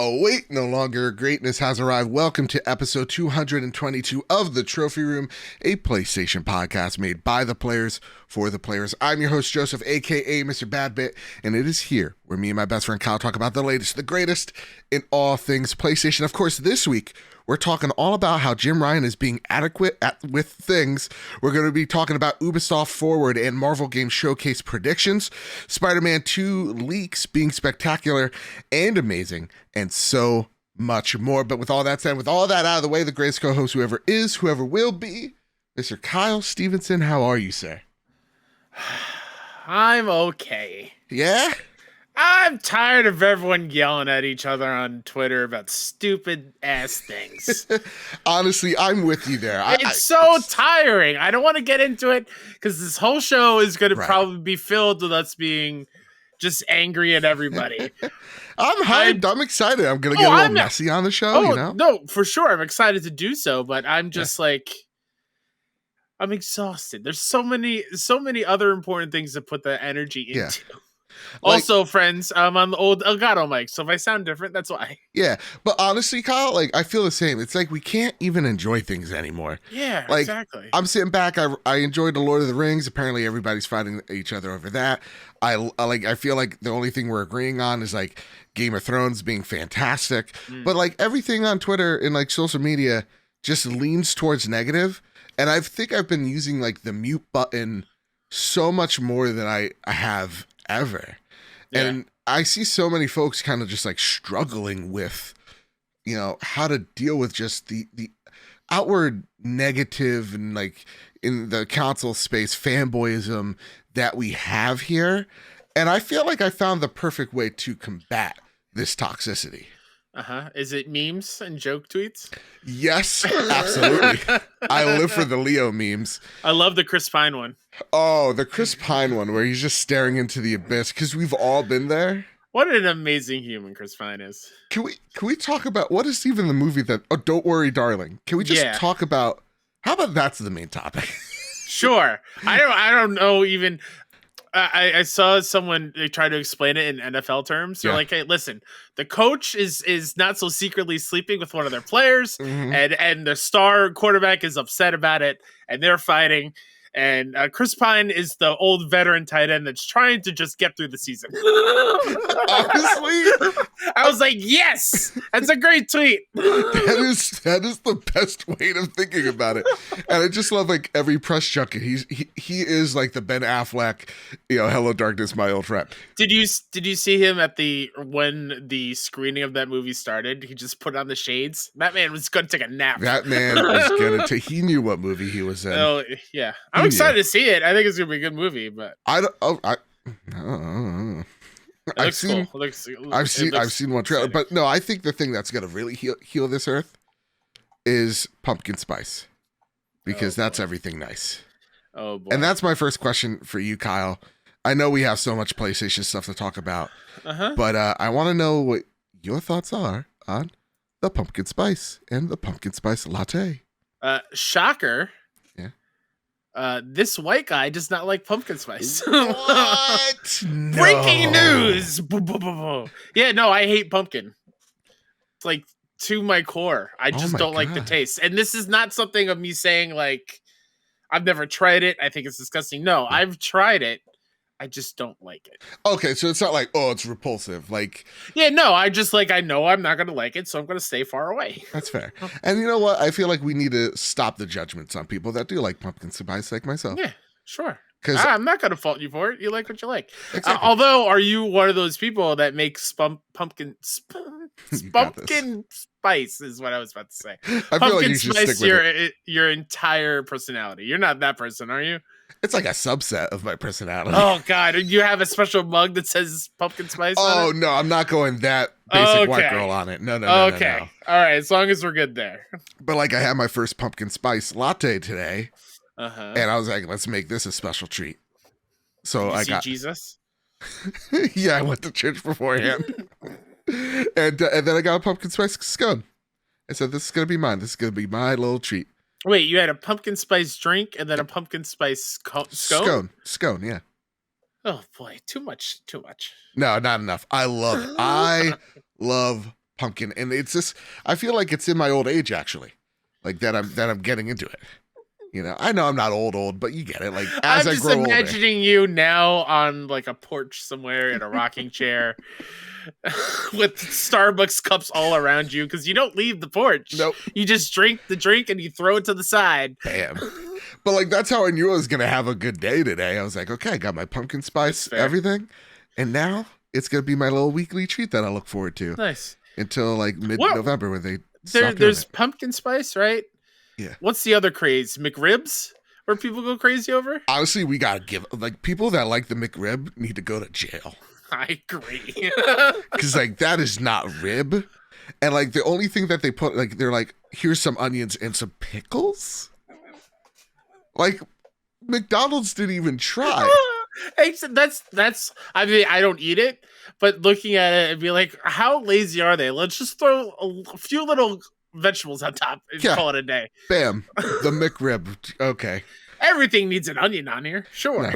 Oh, wait, no longer greatness has arrived. Welcome to episode 222 of The Trophy Room, a PlayStation podcast made by the players for the players. I'm your host, Joseph, aka Mr. Badbit, and it is here where me and my best friend Kyle talk about the latest, the greatest in all things PlayStation. Of course, this week, we're talking all about how Jim Ryan is being adequate with things. We're going to be talking about Ubisoft Forward and Marvel Game Showcase predictions, Spider-Man 2 leaks being spectacular and amazing, and so much more. But with all that said, with all that out of the way, the greatest co-host, whoever is, whoever will be, Mr. Kyle Stevenson. How are you, sir? I'm okay. Yeah? I'm tired of everyone yelling at each other on Twitter about stupid ass things. Honestly, I'm with you there. It's so tiring. I don't want to get into it because this whole show is going to probably be filled with us being just angry at everybody. I'm hyped. I'm excited. I'm going to get a little messy on the show, you know? No, for sure. I'm excited to do so, but I'm just I'm exhausted. There's so many other important things to put the energy into. Yeah. Also, friends, I'm on the old Elgato mic, so if I sound different, that's why. Yeah, but honestly, Kyle, I feel the same. It's like we can't even enjoy things anymore. Yeah, exactly. I'm sitting back. I enjoyed the Lord of the Rings. Apparently, everybody's fighting each other over that. I feel like the only thing we're agreeing on is Game of Thrones being fantastic. But everything on Twitter and social media just leans towards negative. And I think I've been using the mute button so much more than I have ever. Yeah. And I see so many folks kind of just struggling with, how to deal with just the outward negative and in the console space fanboyism that we have here. And I feel like I found the perfect way to combat this toxicity. Is it memes and joke tweets? Yes, absolutely. I live for the Leo memes. I love the Chris Pine one. Oh, the Chris Pine one where he's just staring into the abyss because we've all been there. What an amazing human Chris Pine is. Can we talk about what is even the movie that? Oh, Don't Worry, Darling. Can we just talk about? How about that's the main topic? Sure. I don't know even. I saw someone try to explain it in NFL terms. They're like, hey, listen, the coach is not so secretly sleeping with one of their players, and the star quarterback is upset about it, and they're fighting. And Chris Pine is the old veteran tight end that's trying to just get through the season. Honestly, I was like, yes, that's a great tweet. That is the best way of thinking about it. And I just love every press junket. He is like the Ben Affleck, Hello Darkness, my old friend. Did you see him at when the screening of that movie started? He just put on the shades. That man was going to take a nap. That man was going to. He knew what movie he was in. Oh yeah. I'm excited to see it. I think it's gonna be a good movie, but I've seen one trailer, but no, I think the thing that's gonna really heal this earth is pumpkin spice, because that's everything nice. Oh boy! And that's my first question for you, Kyle. I know we have so much PlayStation stuff to talk about, but I want to know what your thoughts are on the pumpkin spice and the pumpkin spice latte. Shocker. This white guy does not like pumpkin spice. What? No. Breaking news! Yeah, no, I hate pumpkin. It's to my core. I just don't like the taste. And this is not something of me saying I've never tried it. I think it's disgusting. No, I've tried it. I just don't like it. Okay, so it's not it's repulsive. Yeah, no, I just I know I'm not going to like it, so I'm going to stay far away. That's fair. And you know what? I feel like we need to stop the judgments on people that do like pumpkin spice, like myself. Yeah, sure. Because I'm not going to fault you for it. You like what you like. Exactly. Although, are you one of those people that makes pumpkin spice is what I was about to say. I feel like you should stick with your entire personality. You're not that person, are you? It's like a subset of my personality. Oh God! You have a special mug that says pumpkin spice. Oh no, I'm not going that basic white girl on it. No. Okay, no. All right. As long as we're good there. But I had my first pumpkin spice latte today, and I was like, let's make this a special treat. So I got Jesus. Yeah, I went to church beforehand, and then I got a pumpkin spice scone. I said, this is gonna be mine. This is gonna be my little treat. Wait, you had a pumpkin spice drink and then a pumpkin spice scone? Scone, yeah. Oh boy, too much. No, not enough. I love pumpkin, and it's just I feel like it's in my old age actually, like that I'm getting into it. You know I'm not old, but you get it. Like as I'm I just grow older. imagining you now on like a porch somewhere in a rocking chair with Starbucks cups all around you because you don't leave the porch. Nope. You just drink the drink and you throw it to the side. Bam. But like that's how I knew I was gonna have a good day today. I was like, okay, I got my pumpkin spice, everything, and now it's gonna be my little weekly treat that I look forward to. Nice. Until like mid-November when they there's pumpkin spice, right? Yeah. What's the other craze? McRibs, where people go crazy over? Honestly, we gotta give like people that like the McRib need to go to jail. I agree. Because like that is not rib, and like the only thing that they put like they're like here's some onions and some pickles. Like McDonald's didn't even try. That's. I mean, I don't eat it, but looking at it and be like, how lazy are they? Let's just throw a few little vegetables on top and call it a day. Bam, the McRib. Okay. Everything needs an onion on here. Sure.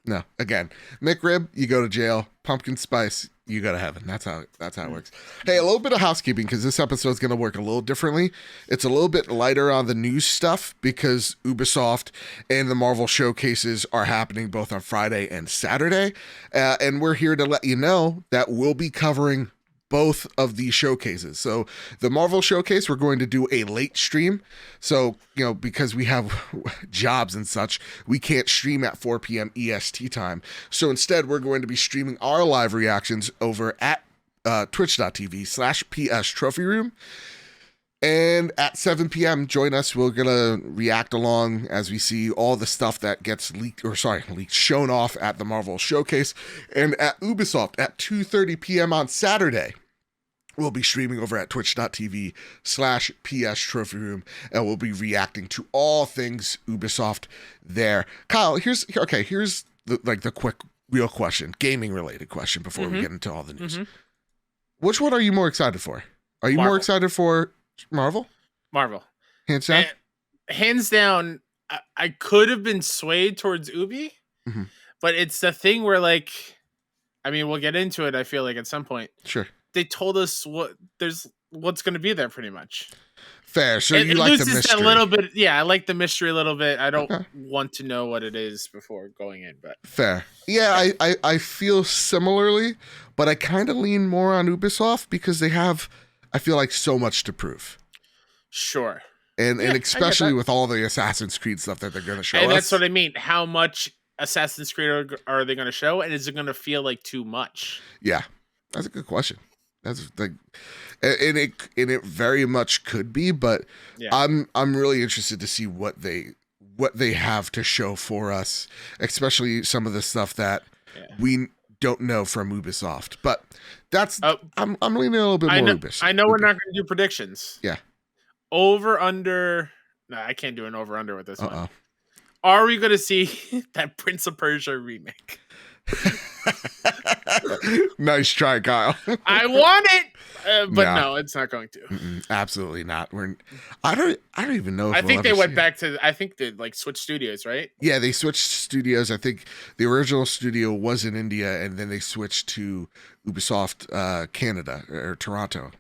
No. Again, McRib, you go to jail. Pumpkin spice, you go to heaven. That's how it works. Hey, a little bit of housekeeping because this episode is going to work a little differently. It's a little bit lighter on the news stuff because Ubisoft and the Marvel showcases are happening both on Friday and Saturday. And we're here to let you know that we'll be covering both of these showcases. So the Marvel showcase, we're going to do a late stream. So, because we have jobs and such, we can't stream at 4 p.m. EST time. So instead, we're going to be streaming our live reactions over at twitch.tv/PS Trophy Room. And at 7 p.m., join us. We're going to react along as we see all the stuff that gets shown off at the Marvel Showcase. And at Ubisoft at 2:30 p.m. on Saturday, we'll be streaming over at twitch.tv/PS Trophy Room. And we'll be reacting to all things Ubisoft there. Kyle, here's the quick, real question, gaming related question before we get into all the news. Which one are you more excited for? Are you more excited for Marvel? Hands down? Hands down, I could have been swayed towards Ubi, but it's the thing where, like, I mean, we'll get into it, I feel like, at some point. Sure. They told us what's going to be there, pretty much. Fair. So you like the mystery. A little bit. Yeah, I like the mystery a little bit. I don't want to know what it is before going in, but. Fair. Yeah, I feel similarly, but I kind of lean more on Ubisoft because they have, I feel like, so much to prove. Sure. And especially with all the Assassin's Creed stuff that they're going to show us. And that's what I mean. How much Assassin's Creed are they going to show? And is it going to feel like too much? Yeah. That's a good question. That's like, and it very much could be, but I'm really interested to see what they have to show for us, especially some of the stuff that we don't know from Ubisoft. But that's I'm leaning a little bit more Ubisoft. I know we're not going to do predictions. Yeah. Over under. No, I can't do an over under with this one. Are we going to see that Prince of Persia remake? Nice try, Kyle. I want it, but no, it's not going to. Absolutely not. I don't even know. I think they went back to. I think they switched studios, right? Yeah, they switched studios. I think the original studio was in India, and then they switched to Ubisoft Canada or Toronto.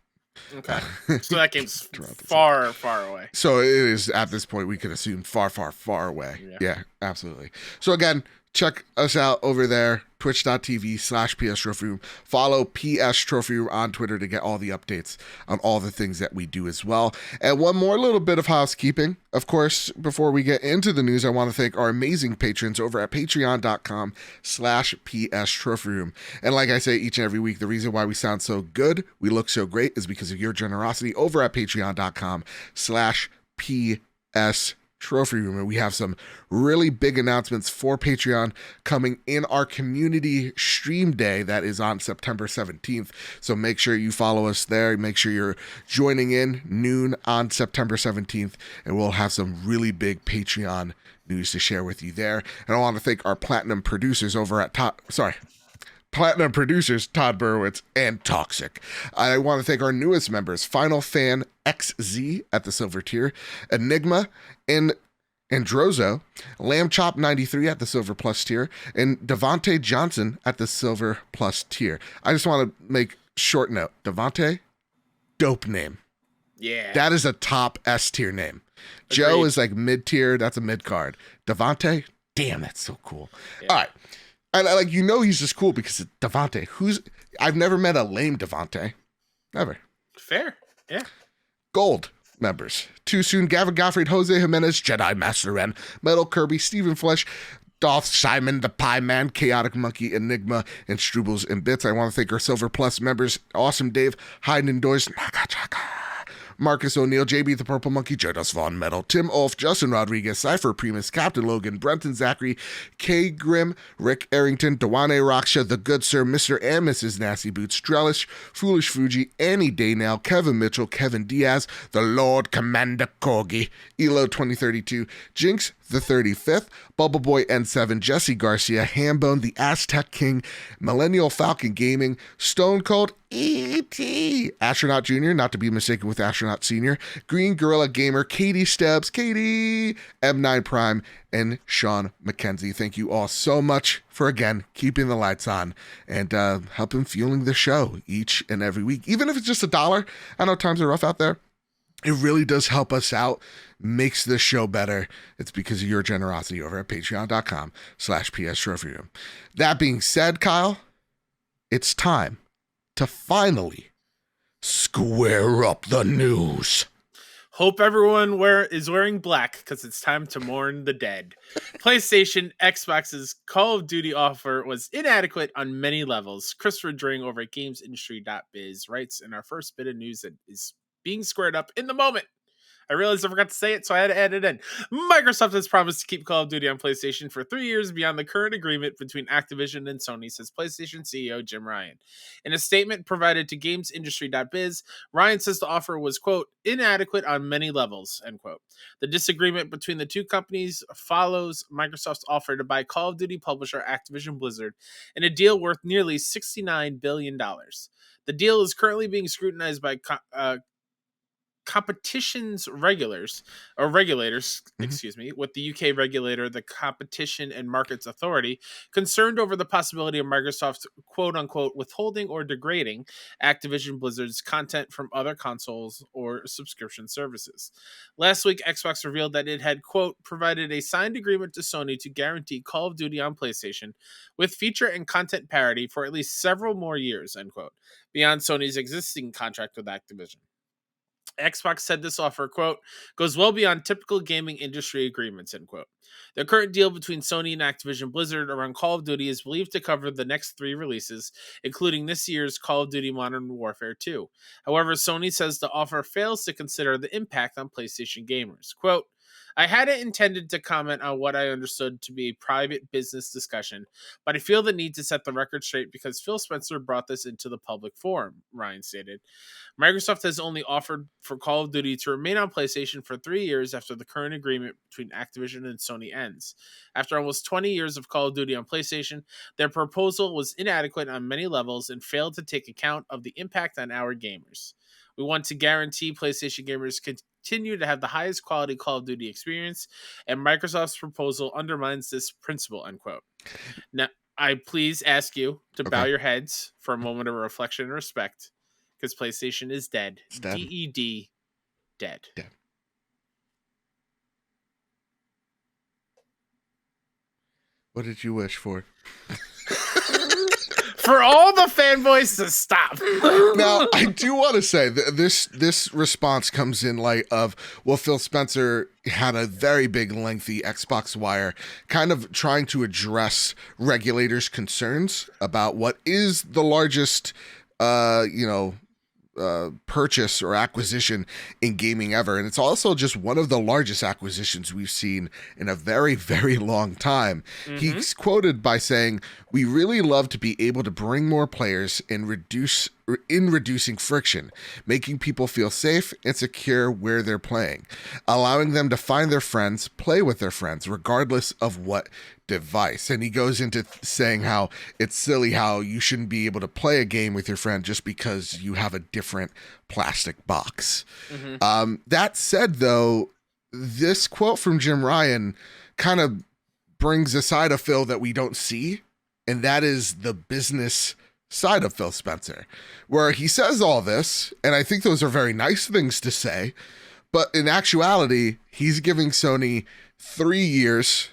Okay, so that game's far, far away. So it is at this point. We could assume far, far, far away. Yeah, absolutely. So again, check us out over there, twitch.tv/PS Trophy Room. Follow PS Trophy Room on Twitter to get all the updates on all the things that we do as well. And one more little bit of housekeeping. Of course, before we get into the news, I want to thank our amazing patrons over at patreon.com/PS Trophy Room. And like I say each and every week, the reason why we sound so good, we look so great, is because of your generosity over at patreon.com/PS Trophy Room. And we have some really big announcements for Patreon coming in our community stream day that is on September 17th. So make sure you follow us there. Make sure you're joining in noon on September 17th, and we'll have some really big Patreon news to share with you there. And I want to thank our platinum producers over at Platinum producers Todd Burwitz and Toxic. I want to thank our newest members, Final Fan XZ at the silver tier, Enigma and Androzo, Lamb Chop 93 at the silver plus tier, and Devontae Johnson at the silver plus tier. I just want to make short note. Devontae, dope name. Yeah. That is a top S tier name. Joe Agreed. is like mid tier. That's a mid card. Devontae, damn, that's so cool. Yeah. All right. And like, you know, he's just cool because it's Devontae. I've never met a lame Devontae. Never. Fair. Yeah. Gold members. Too Soon, Gavin Gottfried, Jose Jimenez, Jedi Master Ren, Metal Kirby, Stephen Flesh, Dolph, Simon, the Pie Man, Chaotic Monkey, Enigma, and Strubles and Bits. I want to thank our Silver Plus members, Awesome Dave, Hyden Indoors, Naka Chaka, Marcus O'Neill, JB the Purple Monkey, Jodas Von Metal, Tim Ulf, Justin Rodriguez, Cypher Primus, Captain Logan, Brenton Zachary, K Grim, Rick Arrington, Dewane Raksha, The Good Sir, Mr. and Mrs. Nasty Boots, Strelish, Foolish Fuji, Annie Daynell, Kevin Mitchell, Kevin Diaz, The Lord Commander Corgi, Elo 2032, Jinx the 35th, Bubble Boy N7, Jesse Garcia, Hambone, The Aztec King, Millennial Falcon Gaming, Stone Cold, E.T., Astronaut Jr., not to be mistaken with Astronaut Senior, Green Gorilla Gamer, Katie Stebbs, Katie, M9 Prime, and Sean McKenzie. Thank you all so much for, again, keeping the lights on and helping fueling the show each and every week. Even if it's just $1, I know times are rough out there. It really does help us out, makes this show better. It's because of your generosity over at patreon.com/PS That being said, Kyle, it's time to finally square up the news. Hope everyone is wearing black because it's time to mourn the dead. PlayStation, Xbox's Call of Duty offer was inadequate on many levels. Christopher Dring over at GamesIndustry.biz writes in our first bit of news that is being squared up in the moment. I realized I forgot to say it, so I had to add it in. Microsoft has promised to keep Call of Duty on PlayStation for 3 years beyond the current agreement between Activision and Sony, says PlayStation CEO Jim Ryan. In a statement provided to GamesIndustry.biz, Ryan says the offer was, quote, inadequate on many levels, end quote. The disagreement between the two companies follows Microsoft's offer to buy Call of Duty publisher Activision Blizzard in a deal worth nearly $69 billion. The deal is currently being scrutinized by competitions regulators, with the UK regulator, the Competition and Markets Authority, concerned over the possibility of Microsoft, quote unquote, withholding or degrading Activision Blizzard's content from other consoles or subscription services. Last week, Xbox revealed that it had, quote, provided a signed agreement to Sony to guarantee Call of Duty on PlayStation with feature and content parity for at least several more years, end quote, beyond Sony's existing contract with Activision. Xbox said this offer, quote, goes well beyond typical gaming industry agreements, end quote. The current deal between Sony and Activision Blizzard around Call of Duty is believed to cover the next 3 releases, including this year's Call of Duty Modern Warfare 2. However, Sony says the offer fails to consider the impact on PlayStation gamers. Quote, I hadn't intended to comment on what I understood to be a private business discussion, but I feel the need to set the record straight because Phil Spencer brought this into the public forum, Ryan stated. Microsoft has only offered for Call of Duty to remain on PlayStation for 3 years after the current agreement between Activision and Sony ends. After almost 20 years of Call of Duty on PlayStation, their proposal was inadequate on many levels and failed to take account of the impact on our gamers. We want to guarantee PlayStation gamers continue to have the highest quality Call of Duty experience, and Microsoft's proposal undermines this principle, end quote. Now, I please ask you to bow your heads for a moment of reflection and respect, because PlayStation is dead. It's dead. D-E-D, dead. Dead. What did you wish for? For all the fanboys to stop. Now, I do want to say that this response comes in light of, well, Phil Spencer had a very big, lengthy Xbox wire kind of trying to address regulators' concerns about what is the largest, purchase or acquisition in gaming ever. And it's also just one of the largest acquisitions we've seen in a very, very long time. Mm-hmm. He's quoted by saying, we really love to be able to bring more players and reducing friction, making people feel safe and secure where they're playing, allowing them to find their friends, play with their friends, regardless of what device. And he goes into saying how it's silly how you shouldn't be able to play a game with your friend just because you have a different plastic box. Mm-hmm. That said, though, this quote from Jim Ryan kind of brings a side of Phil that we don't see, and that is the business side of Phil Spencer, where he says all this, and I think those are very nice things to say, but in actuality, he's giving Sony 3 years,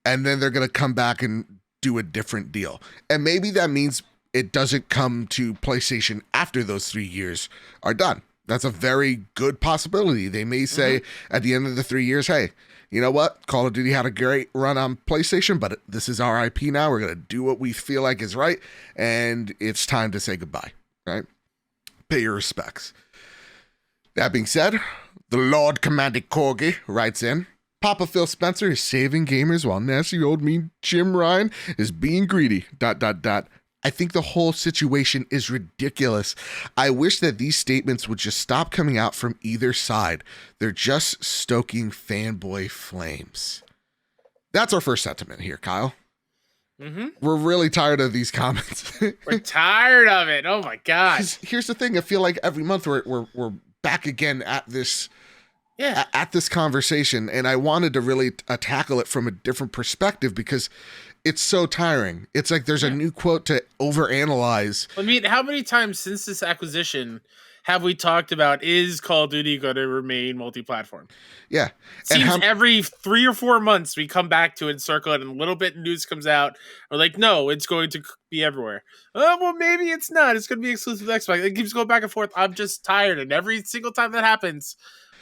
and then they're going to come back and do a different deal. And maybe that means it doesn't come to PlayStation after those 3 years are done. That's a very good possibility. They may say at the end of the 3 years, hey, you know what? Call of Duty had a great run on PlayStation, but this is our IP now. We're going to do what we feel like is right, and it's time to say goodbye, right? Pay your respects. That being said, the Lord Commanding Corgi writes in, Papa Phil Spencer is saving gamers while nasty old mean Jim Ryan is being greedy, ... I think the whole situation is ridiculous. I wish that these statements would just stop coming out from either side. They're just stoking fanboy flames. That's our first sentiment here, Kyle. We're really tired of these comments. We're tired of it. Oh my God. Here's the thing. I feel like every month we're back again at this at this conversation, and I wanted to really tackle it from a different perspective because it's so tiring. It's like there's a new quote to overanalyze. I mean, how many times since this acquisition have we talked about, is Call of Duty going to remain multi-platform? Yeah. Seems every 3 or 4 months we come back to it and circle it, and a little bit of news comes out. We're like, no, it's going to be everywhere. Oh, well, maybe it's not. It's going to be exclusive to Xbox. It keeps going back and forth. I'm just tired. And every single time that happens,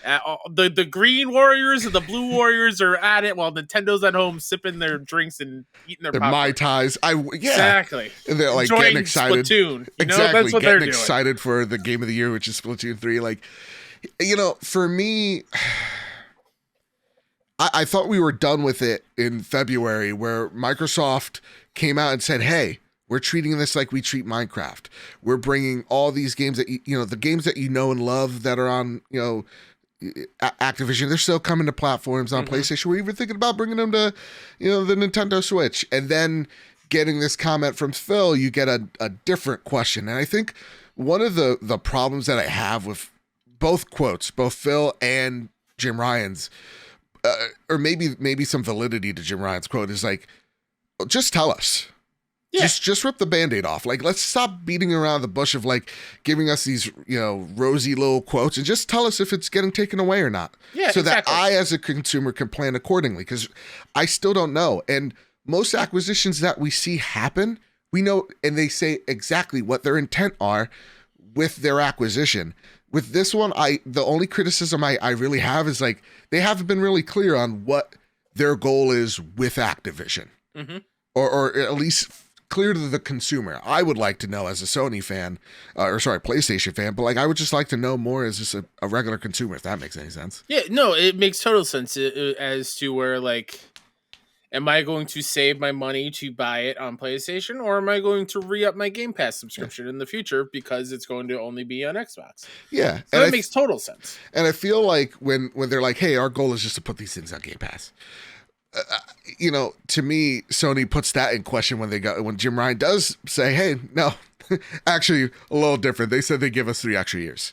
the green warriors and the blue warriors are at it while Nintendo's at home sipping their drinks and eating their popcorn. Mai Tais. Exactly. And they're like getting excited. Splatoon. Exactly. That's what getting they're excited for the game of the year, which is Splatoon 3. Like, you know, for me, I thought we were done with it in February, where Microsoft came out and said, hey, we're treating this like we treat Minecraft. We're bringing all these games that, the games that you know and love that are on, Activision, they're still coming to platforms on PlayStation. We're even thinking about bringing them to, the Nintendo Switch. And then getting this comment from Phil, you get a different question. And I think one of the problems that I have with both quotes, both Phil and Jim Ryan's, or maybe some validity to Jim Ryan's quote, is like, just tell us. Yeah. Just rip the Band-Aid off. Like, let's stop beating around the bush of like giving us these, rosy little quotes, and just tell us if it's getting taken away or not. Yeah, so that I, as a consumer, can plan accordingly, because I still don't know. And most acquisitions that we see happen, we know, and they say exactly what their intent are with their acquisition. With this one, the only criticism I really have is like, they haven't been really clear on what their goal is with Activision. Or at least clear to the consumer. I would like to know as a Sony fan, PlayStation fan, but like, I would just like to know more as just a regular consumer, if that makes any sense. Yeah, no, it makes total sense as to where, like, am I going to save my money to buy it on PlayStation, or am I going to re-up my Game Pass subscription in the future because it's going to only be on Xbox? Yeah. So that makes total sense. And I feel like when they're like, hey, our goal is just to put these things on Game Pass, to me, Sony puts that in question when Jim Ryan does say, hey, no, actually a little different. They said they give us 3 extra years.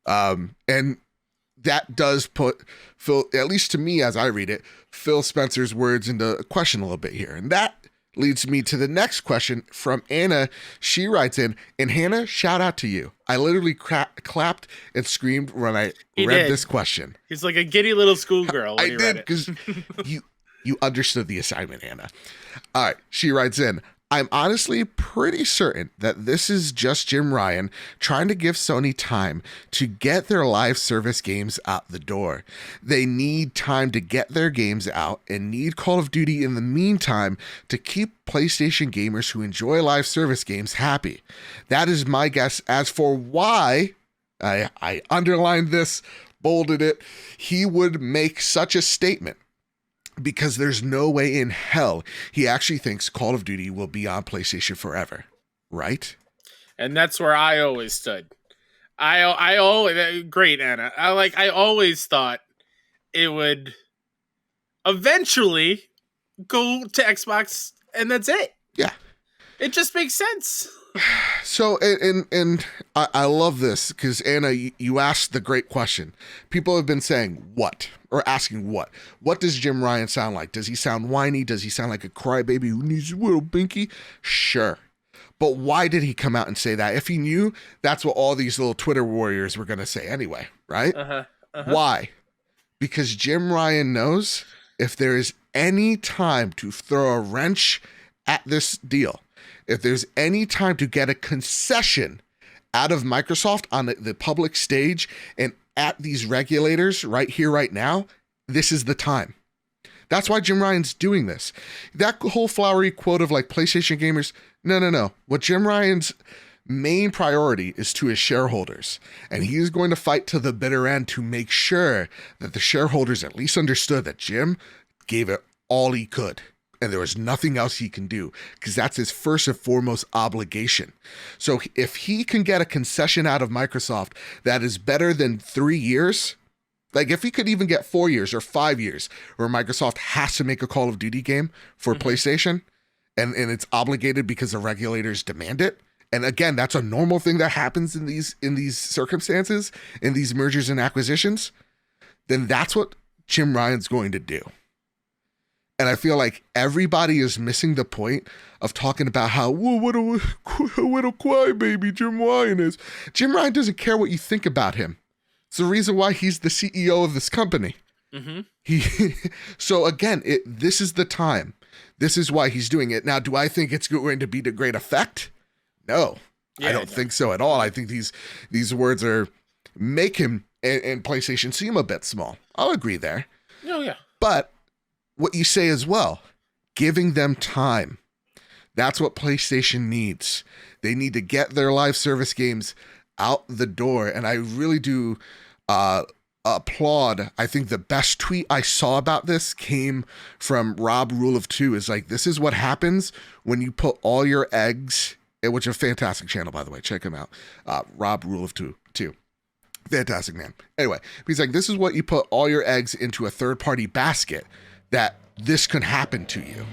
And that does put Phil, at least to me, as I read it, Phil Spencer's words into question a little bit here. And that leads me to the next question from Anna. She writes in, and Hannah, shout out to you. I literally clapped and screamed when I read this question. He's like a giddy little schoolgirl. I did, because you understood the assignment, Anna. All right. She writes in, I'm honestly pretty certain that this is just Jim Ryan trying to give Sony time to get their live service games out the door. They need time to get their games out and need Call of Duty in the meantime to keep PlayStation gamers who enjoy live service games happy. That is my guess. As for why, I underlined this, bolded it, he would make such a statement. Because there's no way in hell he actually thinks Call of Duty will be on PlayStation forever, right? And that's where I always stood. I always, great, Anna. I always thought it would eventually go to Xbox, and that's it. Yeah, it just makes sense. So, and I love this because, Anna, you asked the great question. People have been saying what, or asking what. What does Jim Ryan sound like? Does he sound whiny? Does he sound like a crybaby who needs a little binky? Sure. But why did he come out and say that? If he knew that's what all these little Twitter warriors were going to say anyway, right? Why? Because Jim Ryan knows if there is any time to throw a wrench at this deal, if there's any time to get a concession out of Microsoft on the public stage and at these regulators right here, right now, this is the time. That's why Jim Ryan's doing this. That whole flowery quote of like PlayStation gamers, no. What Jim Ryan's main priority is to his shareholders. And he's going to fight to the bitter end to make sure that the shareholders at least understood that Jim gave it all he could. And there was nothing else he can do because that's his first and foremost obligation. So if he can get a concession out of Microsoft that is better than 3 years, like if he could even get 4 years or 5 years where Microsoft has to make a Call of Duty game for PlayStation and it's obligated because the regulators demand it. And again, that's a normal thing that happens in these circumstances, in these mergers and acquisitions, then that's what Jim Ryan's going to do. And I feel like everybody is missing the point of talking about how, what a crybaby Jim Ryan is. Jim Ryan doesn't care what you think about him. It's the reason why he's the CEO of this company. So again, this is the time. This is why he's doing it. Now, do I think it's going to be to great effect? No, I don't think so at all. I think these words make him and PlayStation seem a bit small. I'll agree there. Oh, yeah. But what you say as well, giving them time. That's what PlayStation needs. They need to get their live service games out the door. And I really do applaud. I think the best tweet I saw about this came from Rob Rule of Two. Is like, this is what happens when you put all your eggs, which is a fantastic channel, by the way. Check him out. Rob Rule of Two. Fantastic man. Anyway, he's like, this is what you put all your eggs into a third-party basket, that this could happen to you,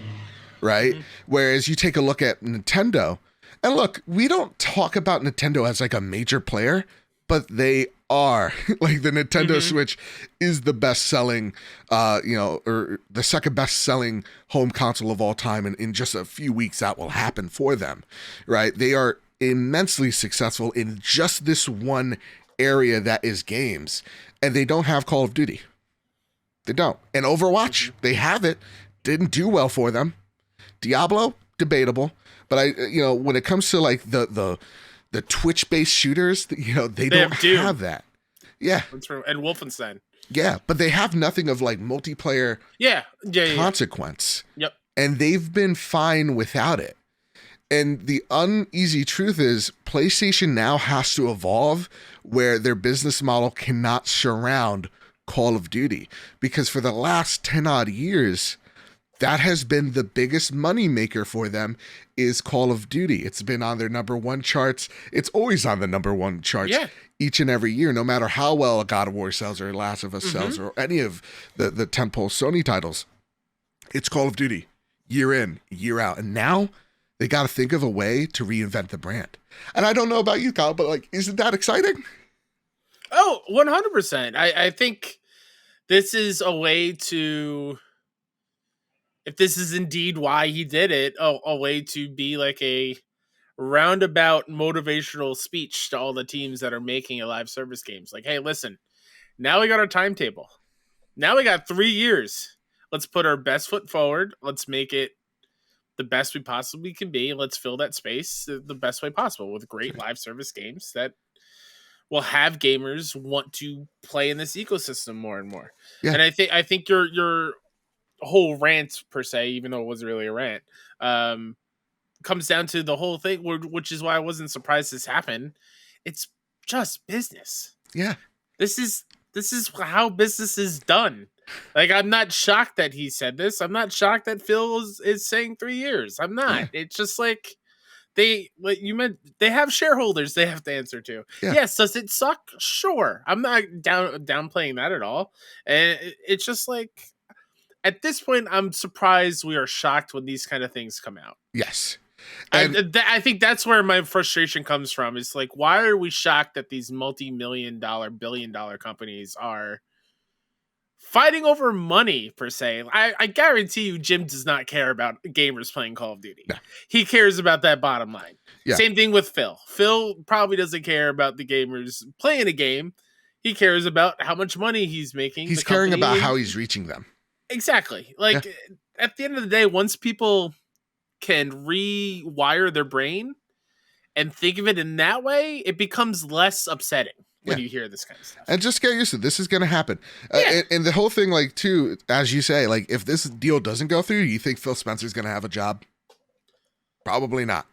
right? Whereas you take a look at Nintendo, and look, we don't talk about Nintendo as like a major player, but they are. Like the Nintendo Switch is the best-selling, or the second best-selling home console of all time, and in just a few weeks that will happen for them, right? They are immensely successful in just this one area that is games, and they don't have Call of Duty. They don't. And Overwatch, they have it. Didn't do well for them. Diablo, debatable. But when it comes to like the Twitch-based shooters, they don't have that. Yeah. And Wolfenstein. Yeah, but they have nothing of like multiplayer consequence. Yep. And they've been fine without it. And the uneasy truth is PlayStation now has to evolve where their business model cannot surround Call of Duty, because for the last 10 odd years, that has been the biggest money maker for them, is Call of Duty. It's been on their number one charts. It's always on the number one charts each and every year, no matter how well a God of War sells or Last of Us sells or any of the tentpole Sony titles. It's Call of Duty year in, year out. And now they got to think of a way to reinvent the brand. And I don't know about you, Kyle, but like, isn't that exciting? Oh, 100%. I think this is a way to, if this is indeed why he did it, a way to be like a roundabout motivational speech to all the teams that are making a live service games. Like, hey, listen, now we got our timetable. Now we got 3 years. Let's put our best foot forward. Let's make it the best we possibly can be. Let's fill that space the best way possible with great live service games that will have gamers want to play in this ecosystem more and more. Yeah. And I think your whole rant per se, even though it wasn't really a rant, comes down to the whole thing, which is why I wasn't surprised this happened. It's just business. Yeah. This is how business is done. Like, I'm not shocked that he said this. I'm not shocked that Phil is saying 3 years. I'm not. Yeah. It's just like, they have shareholders they have to answer to. Yeah. Yes, does it suck? Sure. I'm not downplaying that at all. And it's just like, at this point, I'm surprised we are shocked when these kind of things come out. Yes. I think that's where my frustration comes from. It's like, why are we shocked that these multi-million-dollar, billion-dollar companies are fighting over money per se. I guarantee you, Jim does not care about gamers playing Call of Duty. No. He cares about that bottom line. Yeah. Same thing with Phil. Phil probably doesn't care about the gamers playing a game. He cares about how much money he's making. He's caring about how he's reaching them. Exactly. Like at the end of the day, once people can rewire their brain and think of it in that way, it becomes less upsetting when you hear this kind of stuff. And just get used to it. This is going to happen. And the whole thing, like, too, as you say, like, if this deal doesn't go through, you think Phil Spencer's going to have a job? Probably not.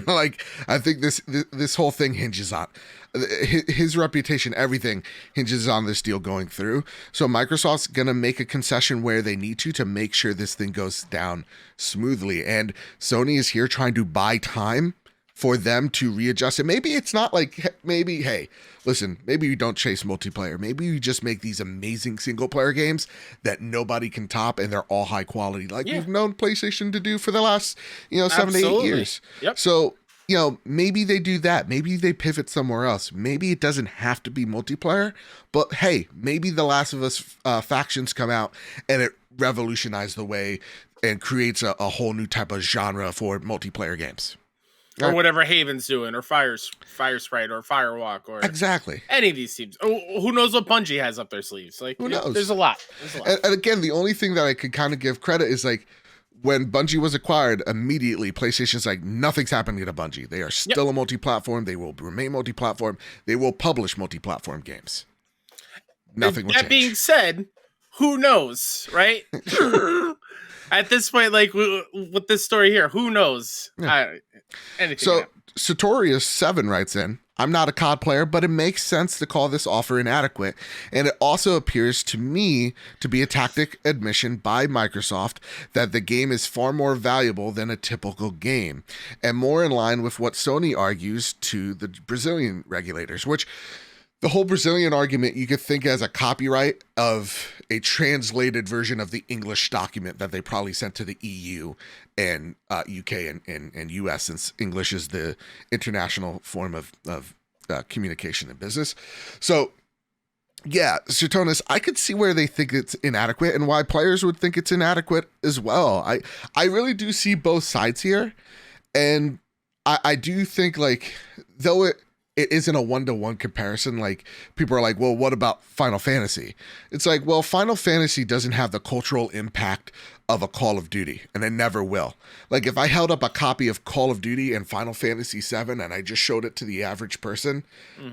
Like, I think this whole thing hinges on his reputation. Everything hinges on this deal going through. So Microsoft's going to make a concession where they need to make sure this thing goes down smoothly. And Sony is here trying to buy time for them to readjust it. Maybe it's not like, maybe, hey, listen, maybe you don't chase multiplayer. Maybe you just make these amazing single player games that nobody can top and they're all high quality. Like we've known PlayStation to do for the last, 7 to 8 years. Yep. So, maybe they do that. Maybe they pivot somewhere else. Maybe it doesn't have to be multiplayer, but hey, maybe The Last of Us factions come out and it revolutionized the way and creates a whole new type of genre for multiplayer games. Or whatever Haven's doing, or Fire Sprite, or Firewalk, or exactly any of these teams. Who knows what Bungie has up their sleeves? Like, who knows? There's a lot. And again, the only thing that I could kind of give credit is like when Bungie was acquired, immediately PlayStation's like nothing's happening to Bungie. They are still a multi-platform. They will remain multi-platform. They will publish multi-platform games. Nothing will change. That being said, who knows, right? At this point, like with this story here, who knows? Anything. So Satorius7 writes in, I'm not a COD player, but it makes sense to call this offer inadequate. And it also appears to me to be a tactic admission by Microsoft that the game is far more valuable than a typical game and more in line with what Sony argues to the Brazilian regulators, which the whole Brazilian argument you could think as a copyright of a translated version of the English document that they probably sent to the EU and UK and US, since English is the international form of communication and business. So, yeah, Sutonis, I could see where they think it's inadequate and why players would think it's inadequate as well. I really do see both sides here. And I do think, like, though it isn't a one-to-one comparison. Like, people are like, well, what about Final Fantasy? It's like, well, Final Fantasy doesn't have the cultural impact of a Call of Duty, and it never will. Like, if I held up a copy of Call of Duty and Final Fantasy 7 and I just showed it to the average person,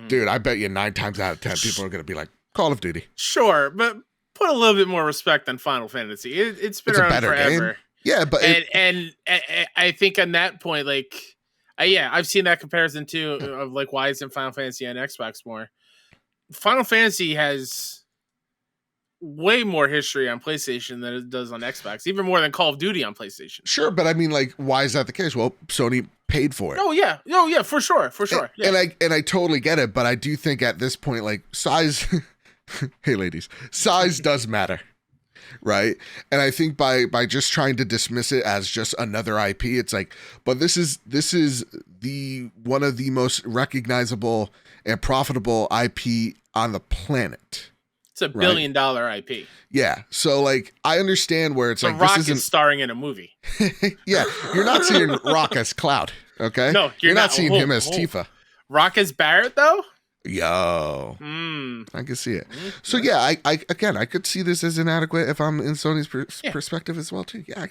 dude, I bet you 9 times out of 10 people are going to be like, Call of Duty. Sure, but put a little bit more respect on Final Fantasy. It's been around forever. Game. Yeah, but and I think on that point, like, I've seen that comparison too of like why isn't Final Fantasy on Xbox more? Final Fantasy has way more history on PlayStation than it does on Xbox, even more than Call of Duty on PlayStation. Sure, but I mean, like, why is that the case? Well, Sony paid for it. Oh yeah, for sure. Yeah. And I totally get it, but I do think at this point, like, size. Hey, ladies, size does matter. Right. And I think by just trying to dismiss it as just another IP, it's like, but this is the one of the most recognizable and profitable IP on the planet. It's a $1 billion IP. Yeah. So, like, I understand where it's like, Rock this isn't starring in a movie. Yeah. You're not seeing Rock as Cloud. Okay. No, you're not seeing him as Tifa. Rock as Barrett, though? Yo, I can see it. So yeah, I could see this as inadequate if I'm in Sony's perspective as well too. Yeah,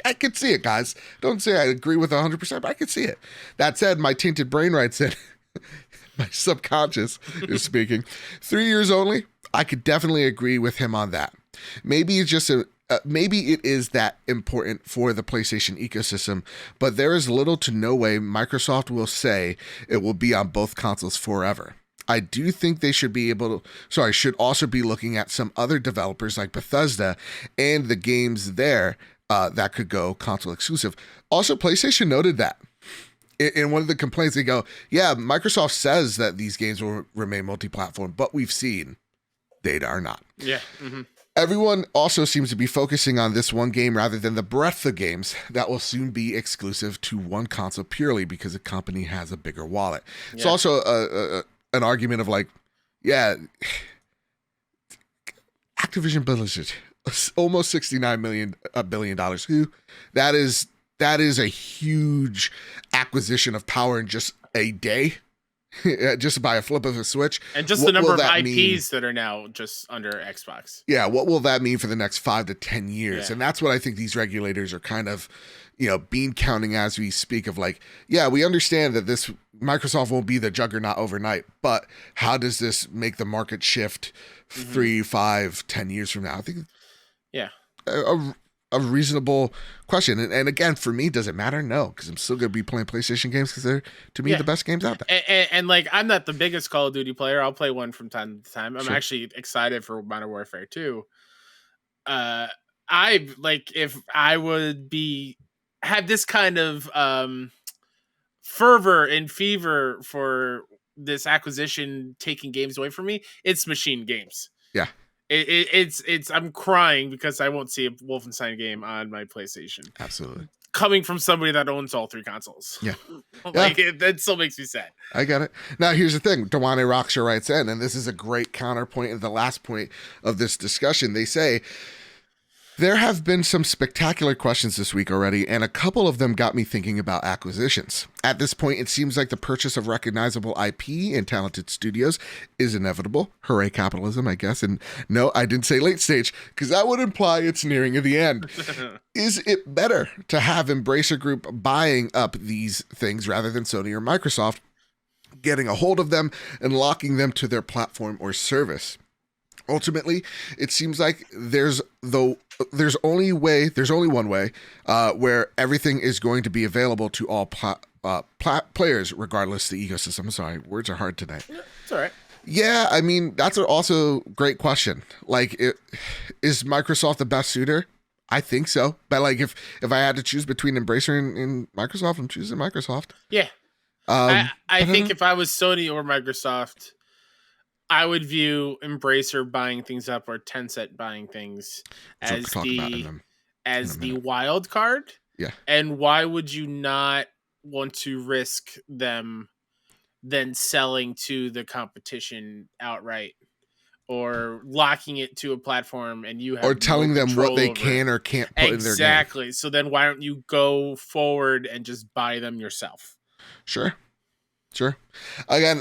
I could see it, guys. Don't say I agree with 100%, but I could see it. That said, my tainted brain writes in. My subconscious is speaking. 3 years only. I could definitely agree with him on that. Maybe it's just maybe it is that important for the PlayStation ecosystem, but there is little to no way Microsoft will say it will be on both consoles forever. I do think they should also be looking at some other developers like Bethesda and the games there that could go console exclusive. Also, PlayStation noted that. In one of the complaints, they go, yeah, Microsoft says that these games will remain multi-platform, but we've seen data are not. Yeah. Everyone also seems to be focusing on this one game rather than the breadth of games that will soon be exclusive to one console purely because the company has a bigger wallet. Yeah. It's also an argument of like, yeah, Activision Blizzard, almost $69 billion. Who? That is a huge acquisition of power in just a day, just by a flip of a switch. And just the number of IPs that are now just under Xbox. Yeah, what will that mean for the next 5 to 10 years? Yeah. And that's what I think these regulators are kind of, bean counting as we speak of like, yeah, we understand that this Microsoft won't be the juggernaut overnight, but how does this make the market shift 3, 5, 10 years from now? I think a reasonable question. And again, for me, does it matter? No, because I'm still going to be playing PlayStation games because they're, to me, the best games out there. And like, I'm not the biggest Call of Duty player. I'll play one from time to time. I'm actually excited for Modern Warfare 2. If I would have this kind of fervor and fever for this acquisition taking games away from me, it's Machine Games. Yeah. It's I'm crying because I won't see a Wolfenstein game on my PlayStation. Absolutely. Coming from somebody that owns all 3 consoles. Yeah. That still makes me sad. I get it. Now, here's the thing. Dewane Rocksher writes in, and this is a great counterpoint and the last point of this discussion. They say, there have been some spectacular questions this week already, and a couple of them got me thinking about acquisitions. At this point, it seems like the purchase of recognizable IP and talented studios is inevitable. Hooray, capitalism, I guess. And no, I didn't say late stage, because that would imply it's nearing the end. Is it better to have Embracer Group buying up these things rather than Sony or Microsoft getting a hold of them and locking them to their platform or service? Ultimately, it seems like there's only one way where everything is going to be available to all players, regardless of the ecosystem. I'm sorry, words are hard today. It's all right. Yeah, I mean, that's also a great question. Like, is Microsoft the best suitor? I think so. But like, if I had to choose between Embracer and Microsoft, I'm choosing Microsoft. Yeah. I think if I was Sony or Microsoft, I would view Embracer buying things up or Tencent buying things as the wild card. Yeah. And why would you not want to risk them then selling to the competition outright or locking it to a platform and you have or telling them what they can or can't put in their game? Exactly. So then why don't you go forward and just buy them yourself? Sure. Again,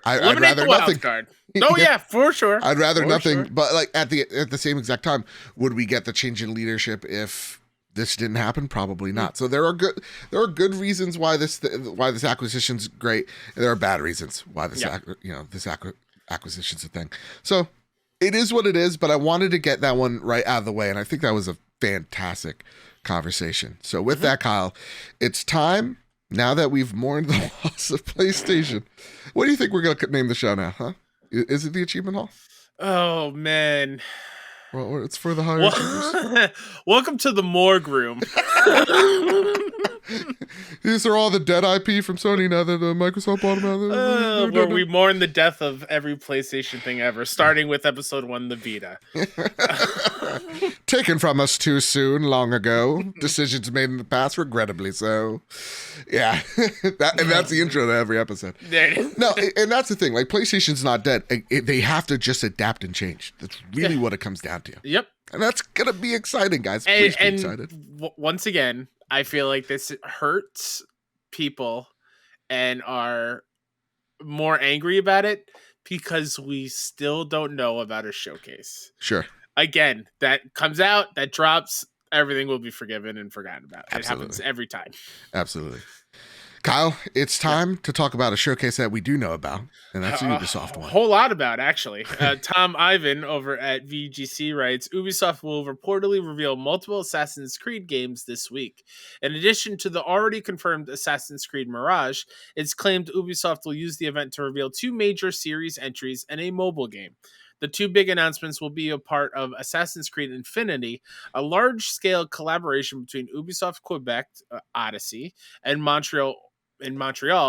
I'd rather the wild nothing. Card. Oh yeah, for sure. I'd rather nothing. Sure. But like at the same exact time, would we get the change in leadership if this didn't happen? Probably not. So there are good reasons why this acquisition's great, and there are bad reasons why this acquisition's a thing. So it is what it is. But I wanted to get that one right out of the way, and I think that was a fantastic conversation. So with that, Kyle, it's time. Now that we've mourned the loss of PlayStation, what do you think we're going to name the show now, huh? Is it the Achievement Hall? Oh, man. Well, it's for the higher achievers. Welcome to the morgue room. These are all the dead IP from Sony now that Microsoft bought them out. Where we mourn the death of every PlayStation thing ever, starting with episode 1, the Vita. Taken from us too soon, long ago. Decisions made in the past, regrettably so. Yeah. That's the intro to every episode. No, and that's the thing. Like, PlayStation's not dead. They have to just adapt and change. That's really what it comes down to. Yep. And that's going to be exciting, guys. Please be excited. Once again, I feel like this hurts people and are more angry about it because we still don't know about a showcase. Sure. Again, that comes out, that drops, everything will be forgiven and forgotten about. Absolutely. It happens every time. Absolutely. Kyle, it's time to talk about a showcase that we do know about, and that's the Ubisoft one. A whole lot about, actually. Tom Ivan over at VGC writes, Ubisoft will reportedly reveal multiple Assassin's Creed games this week. In addition to the already confirmed Assassin's Creed Mirage, it's claimed Ubisoft will use the event to reveal 2 major series entries and a mobile game. The 2 big announcements will be a part of Assassin's Creed Infinity, a large-scale collaboration between Ubisoft Quebec, Odyssey, and Montreal,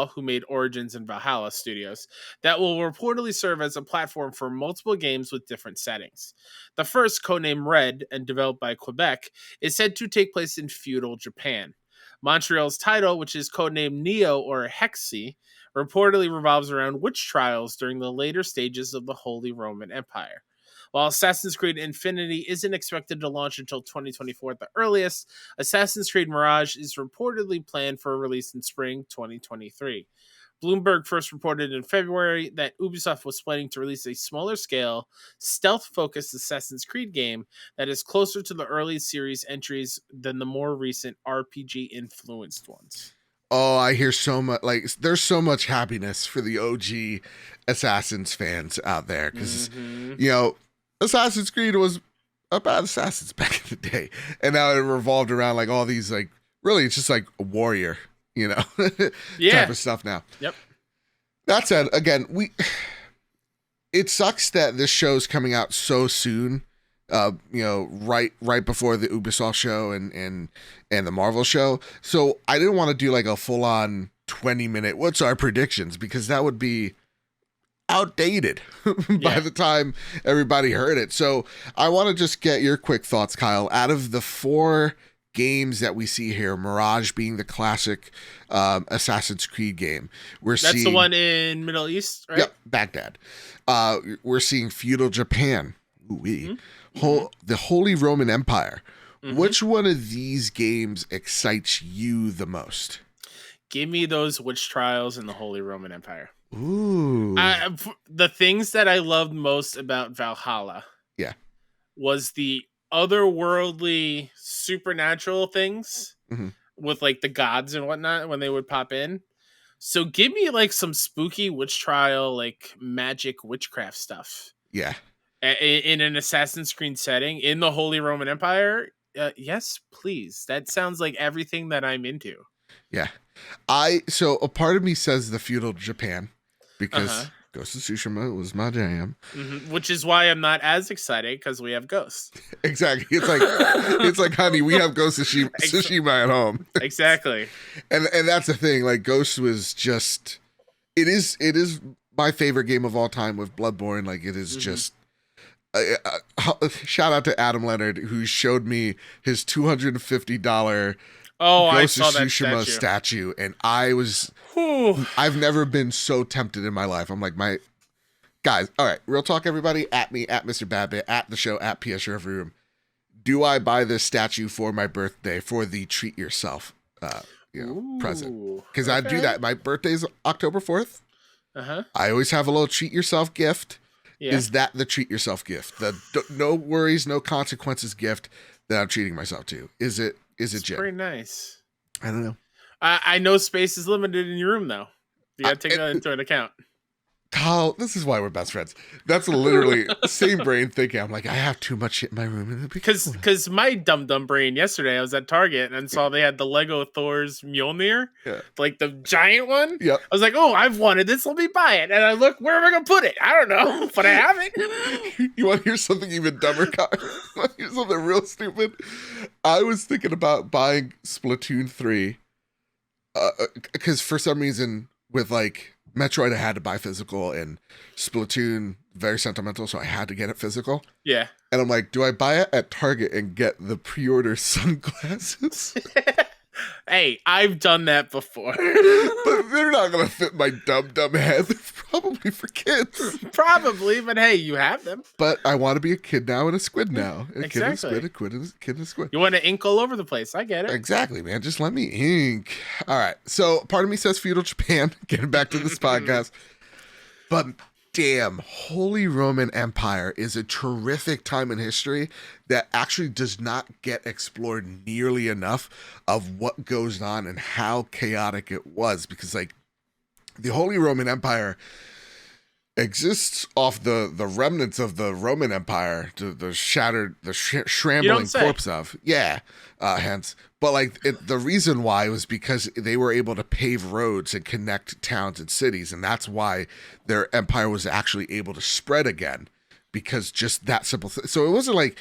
who made Origins and Valhalla Studios, that will reportedly serve as a platform for multiple games with different settings. The first, codenamed Red and developed by Quebec, is said to take place in feudal Japan. Montreal's title, which is codenamed Neo or Hexi, reportedly revolves around witch trials during the later stages of the Holy Roman Empire. While Assassin's Creed Infinity isn't expected to launch until 2024 at the earliest, Assassin's Creed Mirage is reportedly planned for a release in spring 2023. Bloomberg first reported in February that Ubisoft was planning to release a smaller scale, stealth-focused Assassin's Creed game that is closer to the early series entries than the more recent RPG-influenced ones. Oh, I hear so much. Like, there's so much happiness for the OG Assassins fans out there because, you know, Assassin's Creed was about assassins back in the day, and now it revolved around like all these like really it's just like a warrior, you know, type of stuff now. Yep. That said, again, it sucks that this show's coming out so soon. You know, right before the Ubisoft show and the Marvel show. So I didn't want to do like a full on 20-minute what's our predictions, because that would be outdated by the time everybody heard it. So I want to just get your quick thoughts, Kyle. Out of the 4 games that we see here, Mirage being the classic Assassin's Creed game, That's the one in Middle East, right? Yep, Baghdad. We're seeing feudal Japan. Ooh-wee. The Holy Roman Empire. Which one of these games excites you the most? Give me those witch trials in the Holy Roman Empire. Ooh. The things that I loved most about Valhalla was the otherworldly supernatural things with like the gods and whatnot when they would pop in. So give me like some spooky witch trial, like magic witchcraft stuff. Yeah. In an Assassin's Creed setting in the Holy Roman Empire. Yes, please. That sounds like everything that I'm into. Yeah. So a part of me says the feudal Japan because Ghost of Tsushima was my jam. Which is why I'm not as excited, because we have Ghost. Exactly. It's like, honey, we have Ghost of Tsushima at home. Exactly. And that's the thing. Like, Ghost was just, it is my favorite game of all time with Bloodborne. Like, it is just, shout out to Adam Leonard, who showed me his $250 Ghost of Tsushima statue, and I've never been so tempted in my life. I'm like, my guys, all right, real talk, everybody, at me, at Mr. Badbit, at the show, at PS Every Room. Do I buy this statue for my birthday for the treat yourself present? Because I do that. My birthday's October 4th. I always have a little treat yourself gift. Yeah. Is that the treat yourself gift? The no worries, no consequences gift that I'm treating myself to? Is it Jim? Pretty nice. I don't know. I know space is limited in your room, though. You got to take that into an account. Kyle, this is why we're best friends. That's literally same brain thinking. I'm like, I have too much shit in my room. Because my dumb brain yesterday, I was at Target and saw they had the Lego Thor's Mjolnir, like the giant one. Yep. I was like, oh, I've wanted this. Let me buy it. And I look, where am I going to put it? I don't know, but I have it. You want to hear something even dumber, Kyle? You want to hear something real stupid? I was thinking about buying Splatoon 3 because for some reason with like Metroid, I had to buy physical, and Splatoon, very sentimental, so I had to get it physical. Yeah. And I'm like, do I buy it at Target and get the pre-order sunglasses? Hey, I've done that before. But they're not going to fit my dumb head. They're probably for kids. Probably, but hey, you have them. But I want to be a kid now and a squid now. A exactly. kid and a squid. You want to ink all over the place. I get it. Exactly, man. Just let me ink. All right. So part of me says feudal Japan. Getting back to this podcast. But damn, Holy Roman Empire is a terrific time in history that actually does not get explored nearly enough of what goes on and how chaotic it was. Because like the Holy Roman Empire exists off the remnants of the Roman Empire, the shambling corpse of. Hence. But like the reason why was because they were able to pave roads and connect towns and cities, and that's why their empire was actually able to spread again, because just that simple thing. So it wasn't like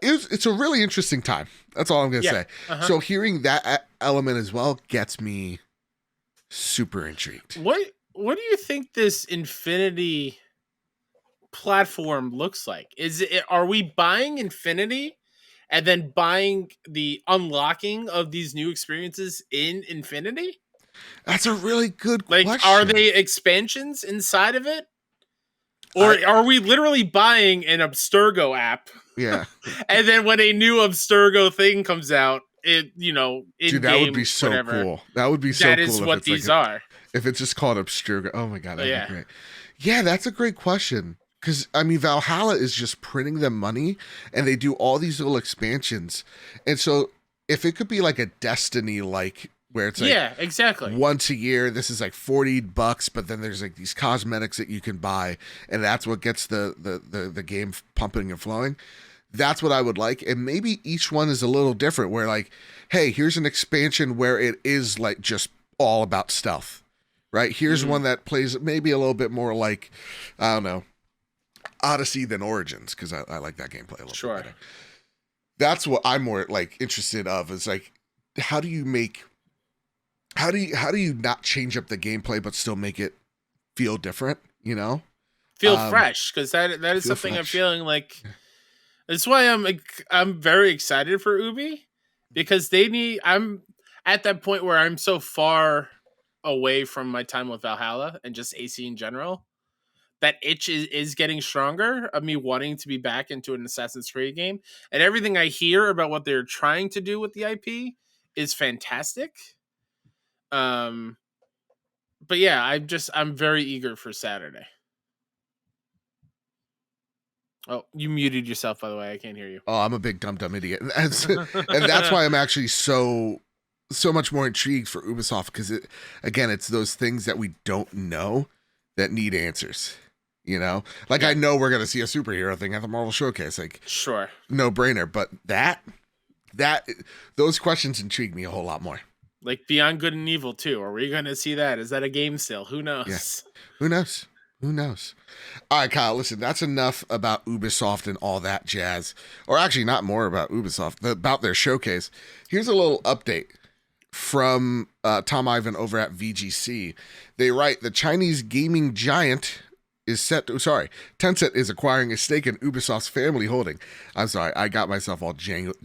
it's a really interesting time. That's all I'm gonna say. So hearing that element as well gets me super intrigued. What do you think this Infinity platform looks like? Are we buying Infinity and then buying the unlocking of these new experiences in Infinity? That's a really good question. Are they expansions inside of it? Or are we literally buying an Abstergo app? Yeah. And then when a new Abstergo thing comes out, in Dude, that would be so whatever, cool. That would be so that cool. is if what it's these like are. if it's just called Abstergo. Oh my God, that'd be great. Yeah, that's a great question. Because, I mean, Valhalla is just printing them money, and they do all these little expansions. And so, if it could be like a Destiny, like, where it's like, yeah, exactly, once a year, this is like $40, but then there's like these cosmetics that you can buy, and that's what gets the game pumping and flowing. That's what I would like. And maybe each one is a little different, where like, hey, here's an expansion where it is like just all about stealth, right? Here's one that plays maybe a little bit more like, I don't know, Odyssey than Origins, because I like that gameplay a little bit better. That's what I'm more like interested of, is like, how do you not change up the gameplay but still make it feel different, feel fresh, because that is something fresh. I'm feeling like. That's why I'm very excited for Ubi, because I'm at that point where I'm so far away from my time with Valhalla and just AC in general, that itch is getting stronger of me wanting to be back into an Assassin's Creed game. And everything I hear about what they're trying to do with the IP is fantastic. But yeah, I'm very eager for Saturday. Oh, you muted yourself, by the way. I can't hear you. Oh, I'm a big dumb idiot. And that's why I'm actually so much more intrigued for Ubisoft, because it's those things that we don't know that need answers. Like, I know we're going to see a superhero thing at the Marvel Showcase. Like, sure. No brainer. But those questions intrigue me a whole lot more. Like Beyond Good and Evil 2. Are we going to see that? Is that a game still? Who knows? Yeah. Who knows? All right, Kyle, listen, that's enough about Ubisoft and all that jazz. Or actually, not more about Ubisoft, about their showcase. Here's a little update from Tom Ivan over at VGC. They write, the Chinese gaming giant Tencent is acquiring a stake in Ubisoft's family holding. I'm sorry, I got myself all jammed up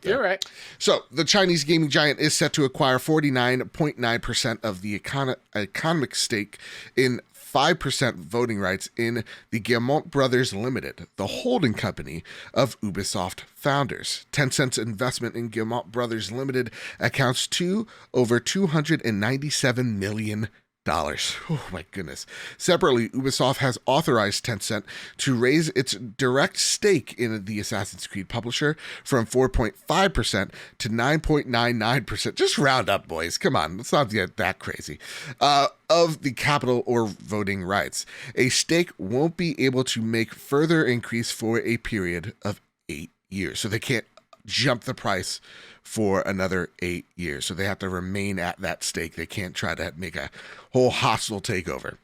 there. You're right. So, the Chinese gaming giant is set to acquire 49.9% of the economic stake in 5% voting rights in the Guillemot Brothers Limited, the holding company of Ubisoft founders. Tencent's investment in Guillemot Brothers Limited accounts to over $297 million. Oh my goodness. Separately, Ubisoft has authorized Tencent to raise its direct stake in the Assassin's Creed publisher from 4.5% to 9.99%. Just round up, boys. Come on, let's not get that crazy. Of the capital or voting rights. A stake won't be able to make further increase for a period of 8 years. So they can't jump the price for another 8 years. So they have to remain at that stake. They can't try to make a whole hostile takeover.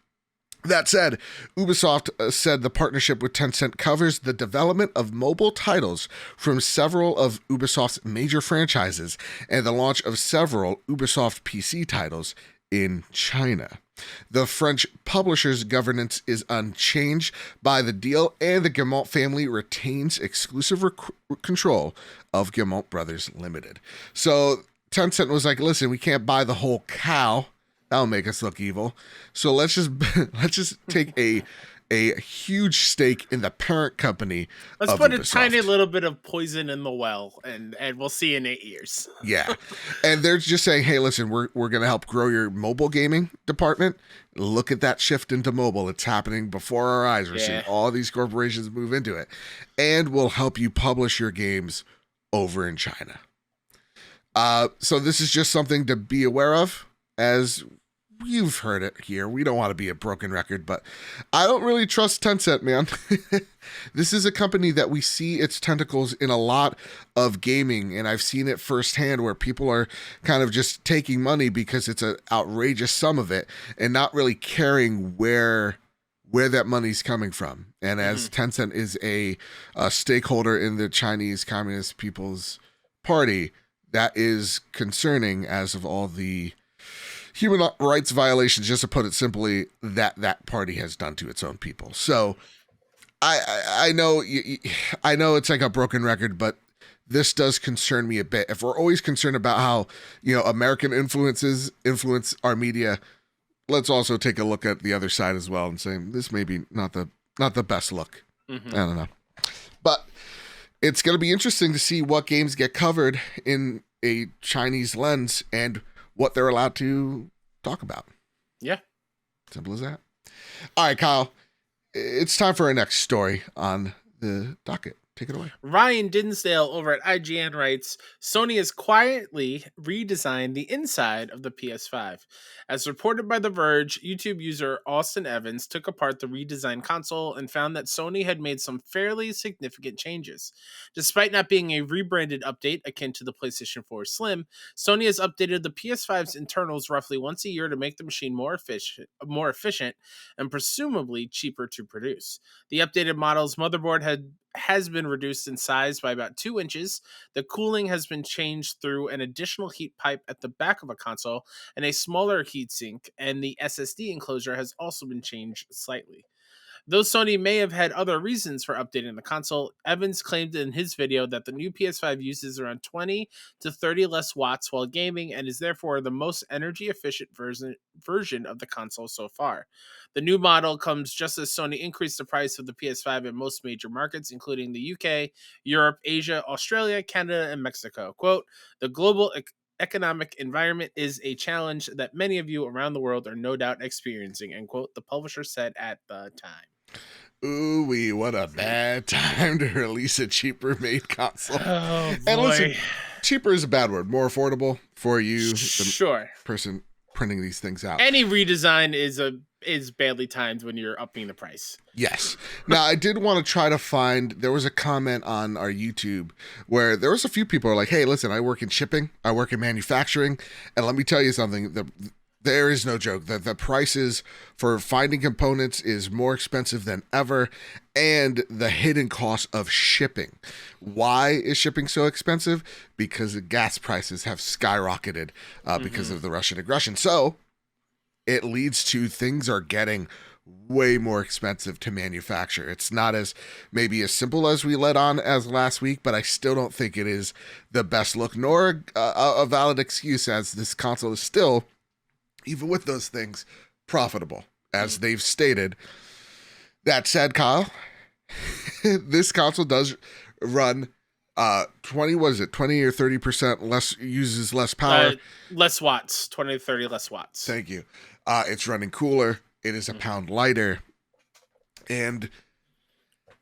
That said, Ubisoft said the partnership with Tencent covers the development of mobile titles from several of Ubisoft's major franchises and the launch of several Ubisoft PC titles in China. The French publisher's governance is unchanged by the deal, and the Guillemot family retains exclusive control of Guillemot Brothers Limited. So Tencent was like, listen, we can't buy the whole cow. That'll make us look evil. So let's just take a huge stake in the parent company. Let's put Ubisoft. A tiny little bit of poison in the well, and we'll see in 8 years. Yeah. And they're just saying, hey, listen, we're going to help grow your mobile gaming department. Look at that shift into mobile. It's happening before our eyes. We're seeing all these corporations move into it. And we'll help you publish your games over in China. So this is just something to be aware of, as you've heard it here. We don't want to be a broken record, but I don't really trust Tencent, man. This is a company that we see its tentacles in a lot of gaming, and I've seen it firsthand where people are kind of just taking money because it's an outrageous sum of it and not really caring where that money's coming from. And as Tencent is a stakeholder in the Chinese Communist People's Party, that is concerning as of all the human rights violations, just to put it simply, that party has done to its own people. So I know it's like a broken record, but this does concern me a bit. If we're always concerned about how, American influence our media, let's also take a look at the other side as well and say this may be not the not the best look. Mm-hmm. I don't know. But it's going to be interesting to see what games get covered in a Chinese lens and what they're allowed to talk about. Yeah. Simple as that. All right, Kyle. It's time for our next story on the docket. Take it away. Ryan Dinsdale over at IGN writes, Sony has quietly redesigned the inside of the PS5. As reported by The Verge, YouTube user Austin Evans took apart the redesigned console and found that Sony had made some fairly significant changes. Despite not being a rebranded update akin to the PlayStation 4 Slim, Sony has updated the PS5's internals roughly once a year to make the machine more efficient, and presumably cheaper to produce. The updated model's motherboard has been reduced in size by about 2 inches. The cooling has been changed through an additional heat pipe at the back of a console and a smaller heatsink, and the SSD enclosure has also been changed slightly. Though Sony may have had other reasons for updating the console, Evans claimed in his video that the new PS5 uses around 20 to 30 less watts while gaming and is therefore the most energy efficient version of the console so far. The new model comes just as Sony increased the price of the PS5 in most major markets, including the UK, Europe, Asia, Australia, Canada, and Mexico. Quote, the global economic environment is a challenge that many of you around the world are no doubt experiencing, end quote, the publisher said at the time. Ooh, what a bad time to release a cheaper made console. Oh, boy. And listen, cheaper is a bad word. More affordable for you, sure, the person printing these things out. Any redesign is badly timed when you're upping the price. Yes. Now, I did want to try to find, there was a comment on our YouTube where there was a few people who are like, hey, listen, I work in shipping, I work in manufacturing, and let me tell you something, there is no joke. The prices for finding components is more expensive than ever, and the hidden cost of shipping. Why is shipping so expensive? Because the gas prices have skyrocketed because of the Russian aggression. So it leads to things are getting way more expensive to manufacture. It's not as maybe as simple as we let on as last week, but I still don't think it is the best look, nor a valid excuse, as this console is still, even with those things, profitable, as they've stated. That said, Kyle, this console does run 20 or 30% less, uses less power. Less watts, 20 to 30 less watts. Thank you. It's running cooler. It is a pound lighter. And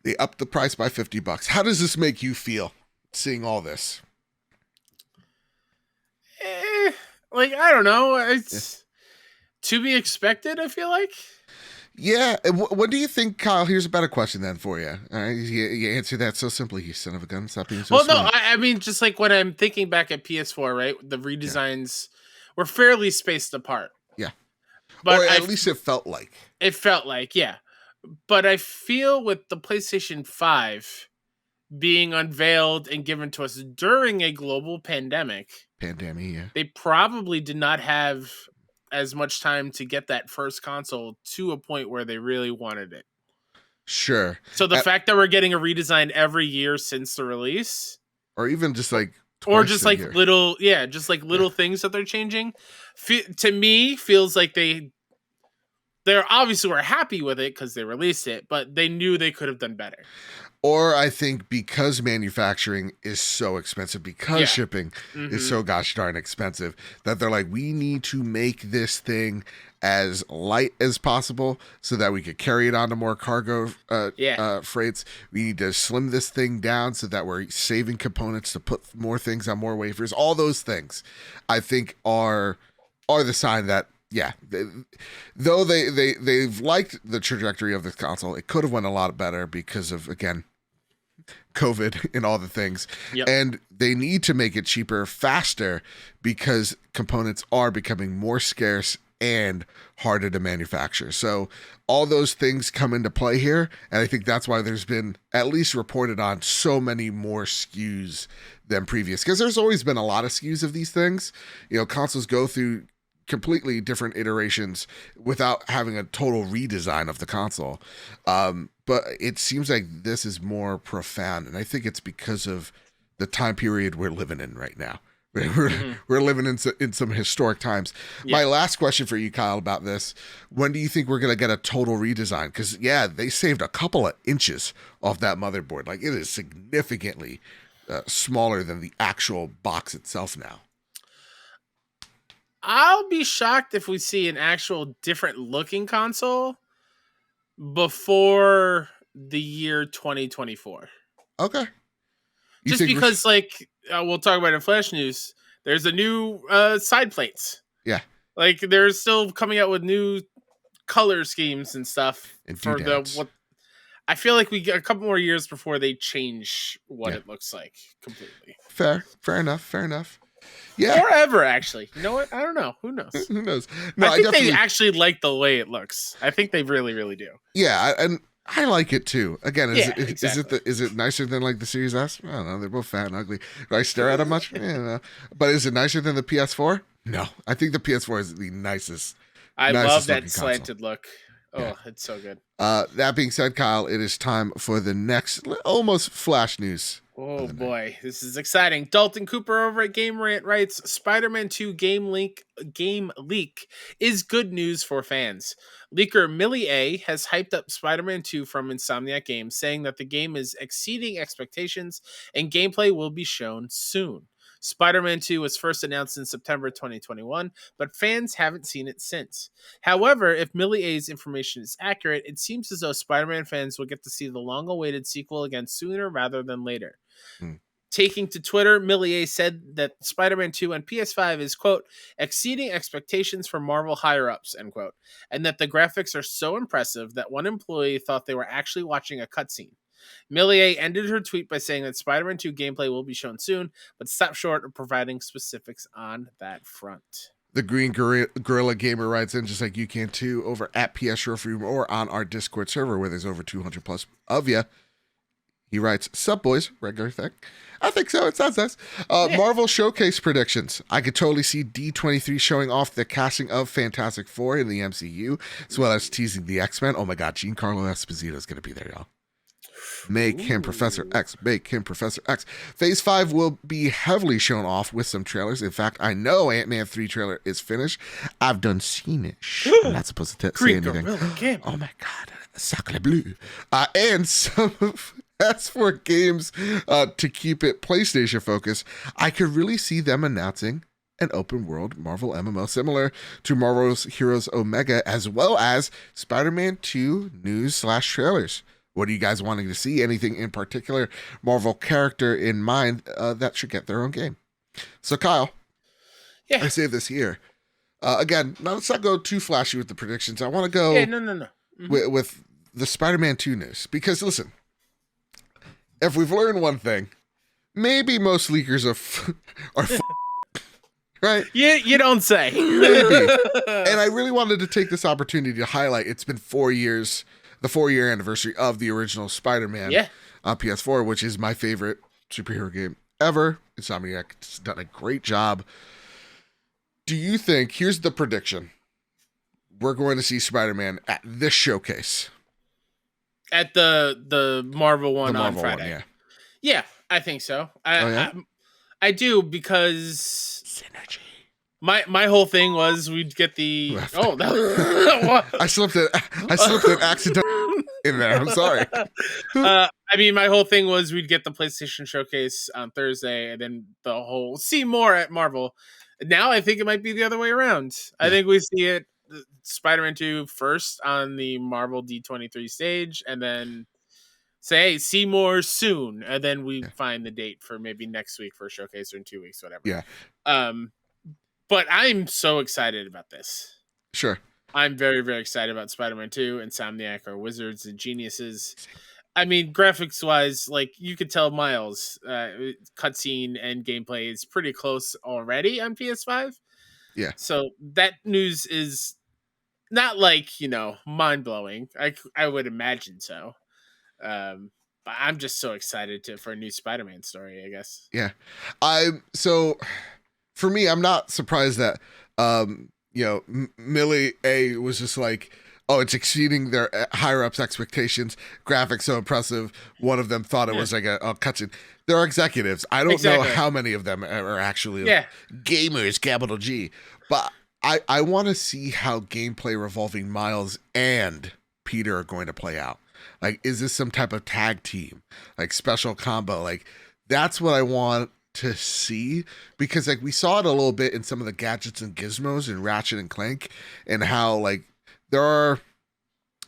they upped the price by $50. How does this make you feel, seeing all this? I don't know. It's to be expected, I feel like. Yeah. What do you think, Kyle? Here's a better question then for you. All right, you answer that so simply, you son of a gun. Stop being so smart. No, I mean, just like when I'm thinking back at PS4, right? The redesigns were fairly spaced apart. Yeah. But or at least it felt like. It felt like, yeah. But I feel with the PlayStation 5 being unveiled and given to us during a global pandemic, yeah. They probably did not have as much time to get that first console to a point where they really wanted it. Sure. So the fact that we're getting a redesign every year since the release, or even just like little things that they're changing, to me feels like they're obviously were happy with it because they released it, but they knew they could have done better. Or I think because manufacturing is so expensive, because shipping is so gosh darn expensive, that they're like, we need to make this thing as light as possible so that we could carry it onto more cargo freights. We need to slim this thing down so that we're saving components to put more things on more wafers. All those things, I think, are the sign that, though they've liked the trajectory of this console, it could have went a lot better because of, again, COVID and all the things. Yep. And they need to make it cheaper, faster, because components are becoming more scarce and harder to manufacture. So all those things come into play here. And I think that's why there's been, at least reported on, so many more SKUs than previous. Because there's always been a lot of SKUs of these things. Consoles go through completely different iterations without having a total redesign of the console. But it seems like this is more profound. And I think it's because of the time period we're living in right now, We're living in some historic times. Yeah. My last question for you, Kyle, about this: when do you think we're gonna get a total redesign? Because yeah, they saved a couple of inches off that motherboard. Like it is significantly smaller than the actual box itself now. I'll be shocked if we see an actual different looking console before the year 2024. Okay. Just because, like, we'll talk about in Flash News, there's a new side plates. Yeah. Like, they're still coming out with new color schemes and stuff and for doodads. what. I feel like we get a couple more years before they change what it looks like completely. Fair enough. Yeah. Forever, actually. You know what? I don't know. Who knows? Who knows? No, I think they actually like the way it looks. I think they really, really do. Yeah, and I like it too. Again, exactly. is it nicer than like the Series S? I don't know. They're both fat and ugly. Do I stare at them much? Yeah, no. But is it nicer than the PS4? No. I think the PS4 is the nicest. I love that slanted console. look. Oh, it's so good. That being said, Kyle, it is time for the next almost flash news. Oh boy, this is exciting. Dalton Cooper over at Game Rant writes, Spider-Man 2 game leak is good news for fans. Leaker Millie A has hyped up Spider-Man 2 from Insomniac Games, saying that the game is exceeding expectations and gameplay will be shown soon. Spider-Man 2 was first announced in September 2021, but fans haven't seen it since. However, if Millie A's information is accurate, it seems as though Spider-Man fans will get to see the long-awaited sequel again sooner rather than later. Taking to Twitter, Millie A said that Spider-Man 2 on PS5 is, quote, exceeding expectations for Marvel higher-ups, end quote, and that the graphics are so impressive that one employee thought they were actually watching a cutscene. Millie A ended her tweet by saying that Spider-Man 2 gameplay will be shown soon, but stopped short of providing specifics on that front. The Green Gorilla Gamer writes in, just like you can too, over at PS Showroom or on our Discord server where there's over 200 plus of you. He writes, sup boys, regular thing. I think so, it sounds nice. Marvel Showcase predictions. I could totally see D23 showing off the casting of Fantastic Four in the MCU, as well as teasing the X-Men. Oh my god, Giancarlo Esposito is going to be there, y'all. Make him Professor X. Make him Professor X. Phase 5 will be heavily shown off with some trailers. In fact, I know Ant-Man 3 trailer is finished. I've done seen it. I'm not supposed to say anything. Oh my god. Sacre bleu. And some of... As for games to keep it PlayStation focused, I could really see them announcing an open world Marvel MMO similar to Marvel's Heroes Omega, as well as Spider-Man 2 news/trailers. What are you guys wanting to see? Anything in particular Marvel character in mind that should get their own game? So Kyle, I save this here. Again, let's not go too flashy with the predictions. I want to go with the Spider-Man 2 news. Because listen, if we've learned one thing, maybe most leakers are right? You don't say. Maybe. And I really wanted to take this opportunity to highlight it's been 4 years, the 4-year anniversary of the original Spider-Man on PS4, which is my favorite superhero game ever. Insomniac's done a great job. Do you think, here's the prediction, we're going to see Spider-Man at this showcase? At the Marvel one on Friday. One, yeah, I think so. I do, because synergy. My whole thing was we'd get the I slipped an accident in there. I'm sorry. I mean, my whole thing was we'd get the PlayStation Showcase on Thursday, and then the whole see more at Marvel. Now I think it might be the other way around. I think we see it Spider-Man 2 first on the Marvel D23 stage, and then say, hey, see more soon, and then we find the date for maybe next week for a showcase, or in 2 weeks, whatever. Yeah. But I'm so excited about this. Sure. I'm very, very excited about Spider-Man 2. Insomniac are wizards and geniuses. I mean, graphics-wise, like, you could tell Miles' cutscene and gameplay is pretty close already on PS5. Yeah. So that news is not, like, mind-blowing. I would imagine so. But I'm just so excited for a new Spider-Man story, I guess. Yeah. So for me, I'm not surprised that Millie A was just like, oh, it's exceeding their higher ups' expectations. Graphics so impressive. One of them thought it was like a cutscene. There are executives. I don't know how many of them are actually gamers, capital G. But I want to see how gameplay revolving Miles and Peter are going to play out. Like, is this some type of tag team? Like, special combo? Like, that's what I want to see, because like we saw it a little bit in some of the gadgets and gizmos in Ratchet and Clank, and how like there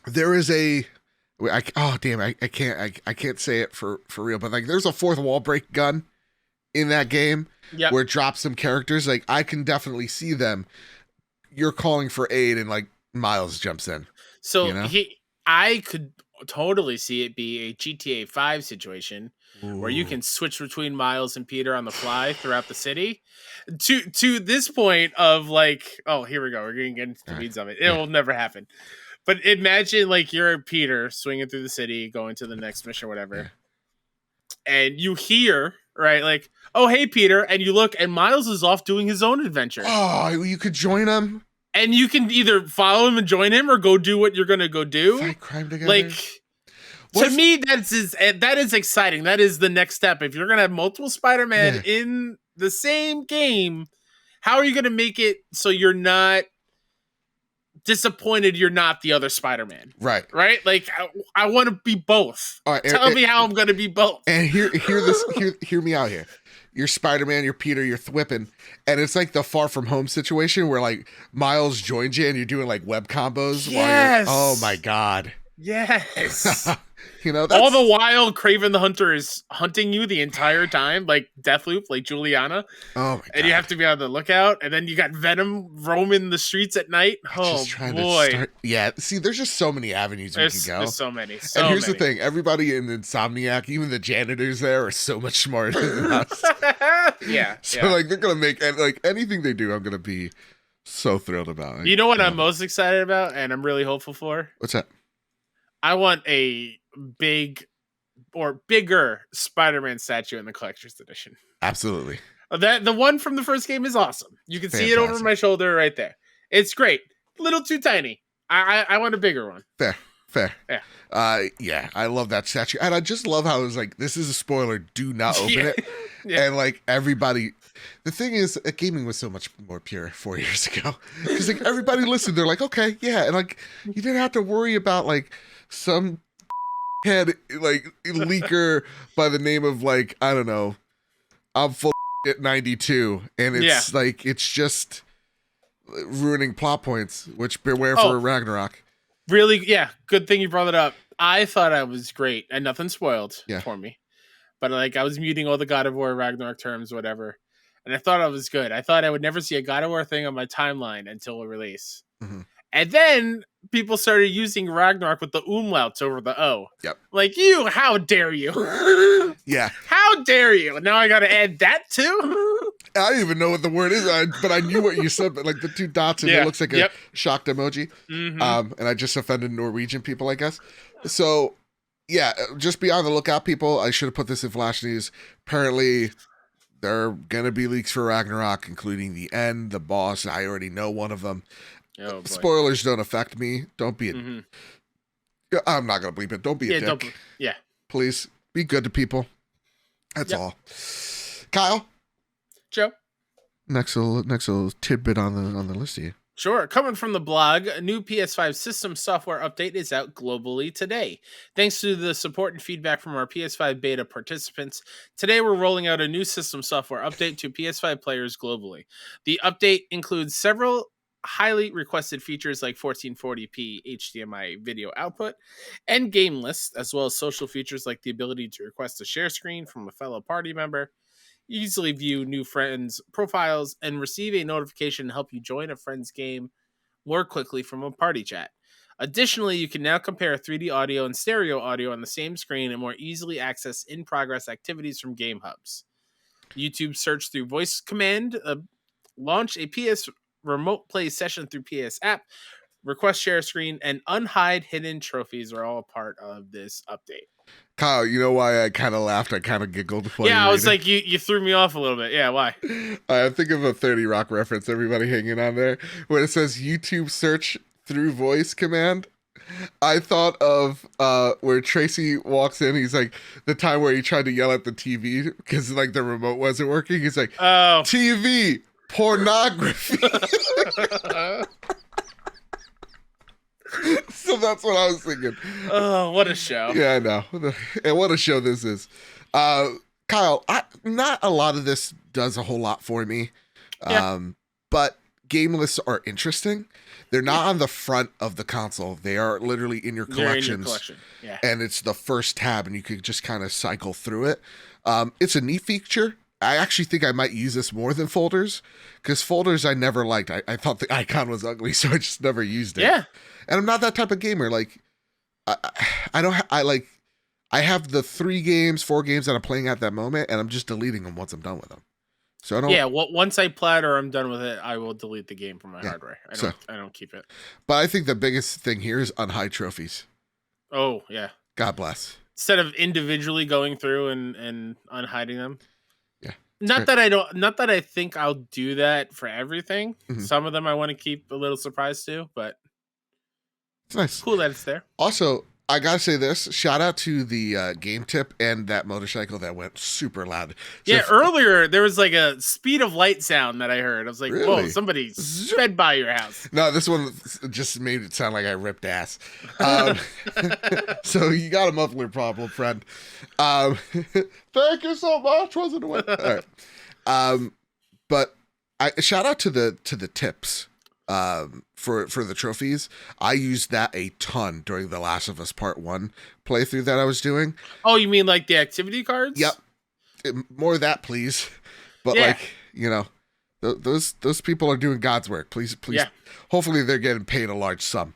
is a I can't say it for real, but like there's a fourth wall break gun in that game where it drops some characters. Like I can definitely see them. You're calling for aid and like Miles jumps in. So I could totally see it be a GTA 5 situation. Ooh. Where you can switch between Miles and Peter on the fly throughout the city. To this point of like, oh, here we go. We're going to get into the weeds of it. It will never happen. But imagine like you're Peter swinging through the city, going to the next mission or whatever. And you hear, right, like, oh, hey, Peter. And you look and Miles is off doing his own adventure. Oh, you could join him. And you can either follow him and join him or go do what you're going to go do. Fight crime together. Like... To me, that is exciting. That is the next step. If you're going to have multiple Spider-Man in the same game, how are you going to make it so you're not disappointed you're not the other Spider-Man? Right. Right? Like, I want to be both. All right, Tell me how I'm going to be both. And hear me out here. You're Spider-Man, you're Peter, you're thwipping. And it's like the Far From Home situation where, like, Miles joins you and you're doing, like, web combos. Yes. Oh, my God. Yes. That's... all the while Kraven the Hunter is hunting you the entire time, like Deathloop, like Juliana. Oh my God. And you have to be on the lookout. And then you got Venom roaming the streets at night. Oh boy. See, there's just so many avenues we can go. There's so many. And here's the thing: everybody in Insomniac, even the janitors there, are so much smarter than us. So like they're gonna make like anything they do, I'm gonna be so thrilled about. You know what I'm most excited about, and I'm really hopeful for? What's that? I want a big or bigger Spider-Man statue in the collector's edition. Absolutely. The one from the first game is awesome. You can see it over my shoulder right there. It's great. A little too tiny. I want a bigger one. Fair. Yeah. I love that statue. And I just love how it was like, this is a spoiler. Do not open it. And like everybody, the thing is, gaming was so much more pure 4 years ago. Because like everybody listened. They're like, okay, yeah. And like, you didn't have to worry about like some head like leaker by the name of like, I don't know, I'm full at 92. And it's like, it's just ruining plot points, which beware for Ragnarok. Really? Yeah. Good thing you brought it up. I thought I was great and nothing spoiled for me. But like I was muting all the God of War Ragnarok terms, whatever. And I thought I was good. I thought I would never see a God of War thing on my timeline until release. Mm-hmm. And then people started using Ragnarok with the umlauts over the O. Yep. Like, how dare you? How dare you? Now I got to add that too? I don't even know what the word is, but I knew what you said. But like the two dots and it looks like a shocked emoji. Mm-hmm. And I just offended Norwegian people, I guess. So, yeah, just be on the lookout, people. I should have put this in Flash News. Apparently, there are going to be leaks for Ragnarok, including the end, the boss. I already know one of them. Oh, spoilers don't affect me. Don't be I'm not going to bleep it. Don't be a dick. Please, be good to people. That's all. Kyle? Joe? Next little tidbit on the list here. Sure. Coming from the blog, a new PS5 system software update is out globally today. Thanks to the support and feedback from our PS5 beta participants, today we're rolling out a new system software update to PS5 players globally. The update includes several highly requested features like 1440p HDMI video output and game lists, as well as social features like the ability to request a share screen from a fellow party member, easily view new friends' profiles, and receive a notification to help you join a friend's game more quickly from a party chat. Additionally, you can now compare 3D audio and stereo audio on the same screen and more easily access in-progress activities from game hubs. YouTube search through voice command, launch a PS remote play session through PS app, request share screen, and unhide hidden trophies are all a part of this update. Kyle, you know why I kind of laughed? I kind of giggled. I was like, you threw me off a little bit. Yeah, why? I think of a 30 Rock reference, everybody hanging on there, where it says YouTube search through voice command. I thought of where Tracy walks in. He's like, the time where he tried to yell at the TV because like the remote wasn't working. He's like, Oh. TV pornography. So that's what I was thinking. Oh, what a show. Yeah, I know. And what a show this is. Kyle, not a lot of this does a whole lot for me. Yeah. But game lists are interesting. They're not on the front of the console. They are literally in your collections. Yeah. And it's the first tab, and you could just kind of cycle through it. It's a neat feature. I actually think I might use this more than folders, because folders I never liked. I thought the icon was ugly, so I just never used it. Yeah. And I'm not that type of gamer. Like, I have the 4 games that I'm playing at that moment, and I'm just deleting them once I'm done with them. So I don't. Yeah, well, once I platter or I'm done with it, I will delete the game from my hardware. I don't keep it. But I think the biggest thing here is unhide trophies. Oh yeah. God bless. Instead of individually going through and unhiding them. Yeah. Not that I think I'll do that for everything. Mm-hmm. Some of them I want to keep a little surprise to, but it's nice. Cool that it's there. Also, I gotta say this. Shout out to the game tip and that motorcycle that went super loud. So earlier there was like a speed of light sound that I heard. I was like, really? Whoa, somebody sped by your house. No, this one just made it sound like I ripped ass. So you got a muffler problem, friend. Thank you so much. Wasn't aware. All right. But shout out to the tips. For the trophies, I used that a ton during the Last of Us Part 1 playthrough that I was doing. Oh, you mean like the activity cards? Yep. More of that, please. But like, you know, those people are doing God's work. Please. Yeah. Hopefully they're getting paid a large sum.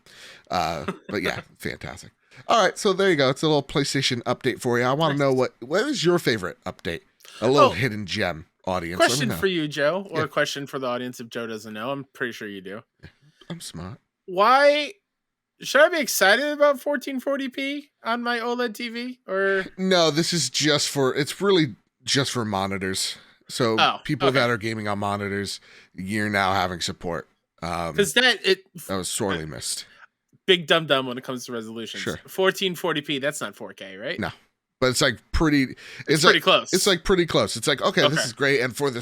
But yeah, fantastic. All right, so there you go. It's a little PlayStation update for you. I want to know what is your favorite update? A little hidden gem. Audience. Question for you, Joe, or a question for the audience if Joe doesn't know. I'm pretty sure you do. I'm smart. Why should I be excited about 1440p on my OLED TV? Or no, this is it's really just for monitors. So people that are gaming on monitors, you're now having support. Because that was sorely missed. Big dum when it comes to resolutions. Sure. 1440p, that's not 4K, right? No. But it's like pretty close. It's like pretty close. It's like, okay, this is great. And for the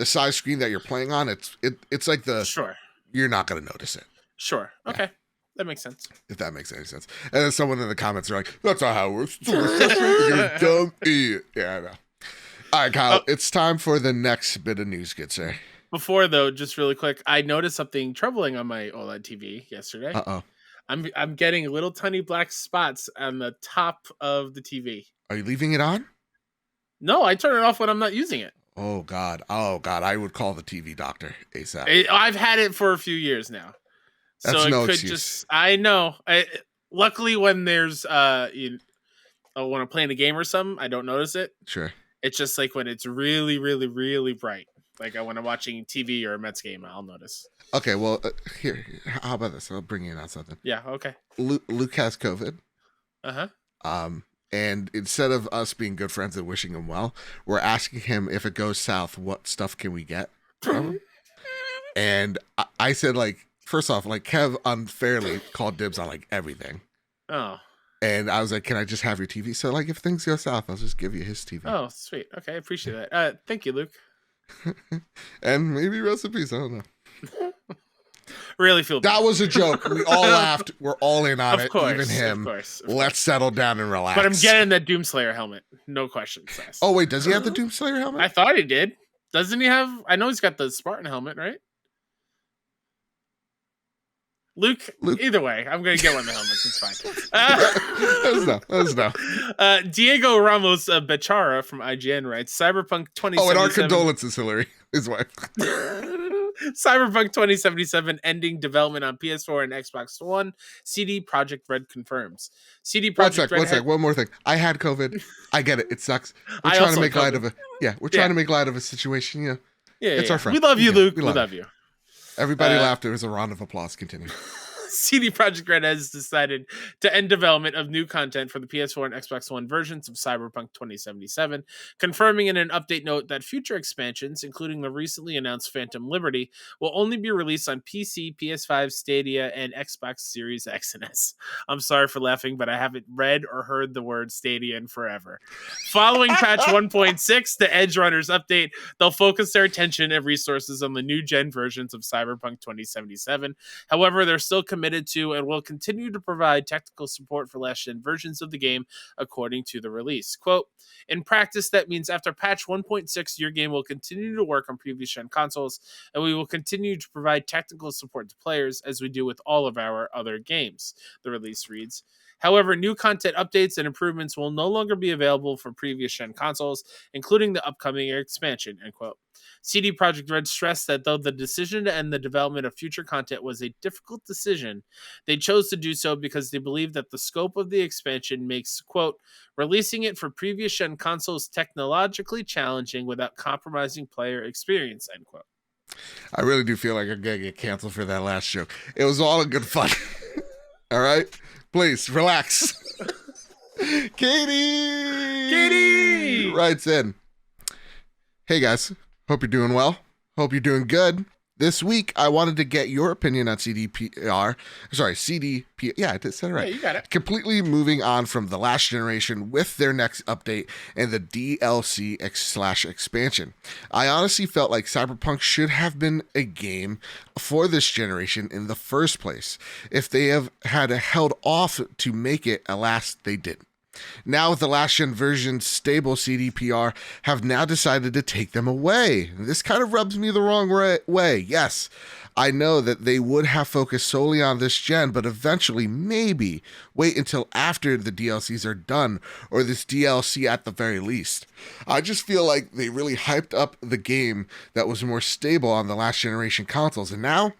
size screen that you're playing on, it's like you're not going to notice it. Sure. Okay. That makes sense. If that makes any sense. And then someone in the comments are like, that's not how it works. You're a dumb idiot. Yeah, I know. All right, Kyle, it's time for the next bit of news, good sir. Before though, just really quick, I noticed something troubling on my OLED TV yesterday. Uh-oh. I'm getting little tiny black spots on the top of the TV. Are you leaving it on? No, I turn it off when I'm not using it. Oh God, I would call the TV doctor ASAP. I've had it for a few years now. That's no excuse. I know. Luckily, when there's when I'm playing a game or something, I don't notice it. Sure. It's just like when it's really, really, really bright. Like when I'm watching TV or a Mets game, I'll notice. Okay, well, here, how about this? I'll bring you in on something. Yeah, okay. Luke has COVID. Uh-huh. And instead of us being good friends and wishing him well, we're asking him if it goes south, what stuff can we get from him? And I said, like, first off, like, Kev unfairly called dibs on, like, everything. Oh. And I was like, can I just have your TV? So, like, if things go south, I'll just give you his TV. Oh, sweet. Okay, I appreciate that. Thank you, Luke. And maybe recipes, I don't know. Really feel bad. That was a joke. We all laughed. We're all in on of it. Course, even him. Of course. Let's settle down and relax. But I'm getting that Doomslayer helmet. No questions asked. Oh, wait. Does he have the Doomslayer helmet? I thought he did. Doesn't he have... I know he's got the Spartan helmet, right? Luke, either way, I'm going to get one of the helmets. It's fine. Let us know. Diego Ramos Bechara from IGN writes, Cyberpunk 2077... Oh, and our condolences, Hillary, his wife. Cyberpunk 2077 ending development on PS4 and Xbox One. CD Projekt Red confirms. CD Projekt Red... One sec. One more thing. I had COVID. I get it. It sucks. We're I trying also to make had light COVID. of it. Yeah, we're trying to make light of a situation. Yeah. Yeah, it's our friend. We love you, Luke. We love you. Everybody laughed. It was a round of applause. Continue. CD Projekt Red has decided to end development of new content for the PS4 and Xbox One versions of Cyberpunk 2077, confirming in an update note that future expansions, including the recently announced Phantom Liberty, will only be released on PC, PS5, Stadia, and Xbox Series X and S. I'm sorry for laughing, but I haven't read or heard the word Stadia in forever. Following patch 1.6, the Edge Runners update, they'll focus their attention and resources on the new gen versions of Cyberpunk 2077. However, they're still committed to and will continue to provide technical support for last gen versions of the game, according to the release. Quote, in practice, that means after patch 1.6, your game will continue to work on previous gen consoles, and we will continue to provide technical support to players as we do with all of our other games, the release reads. However, new content updates and improvements will no longer be available for previous gen consoles, including the upcoming expansion, end quote. CD Projekt Red stressed that though the decision to end the development of future content was a difficult decision, they chose to do so because they believe that the scope of the expansion makes, quote, releasing it for previous gen consoles technologically challenging without compromising player experience, end quote. I really do feel like I'm going to get canceled for that last joke. It was all in good fun. All right? Please, relax. Katie writes in, hey guys, hope you're doing well. Hope you're doing good. This week, I wanted to get your opinion on CDPR. Yeah, I said it right. Yeah, you got it. Completely moving on from the last generation with their next update and the DLC/expansion. I honestly felt like Cyberpunk should have been a game for this generation in the first place. If they have had held off to make it, alas, they didn't. Now with the last gen version stable, CDPR have now decided to take them away. This kind of rubs me the wrong way. Yes, I know that they would have focused solely on this gen, but eventually maybe wait until after the DLCs are done, or this DLC at the very least. I just feel like they really hyped up the game that was more stable on the last generation consoles, and now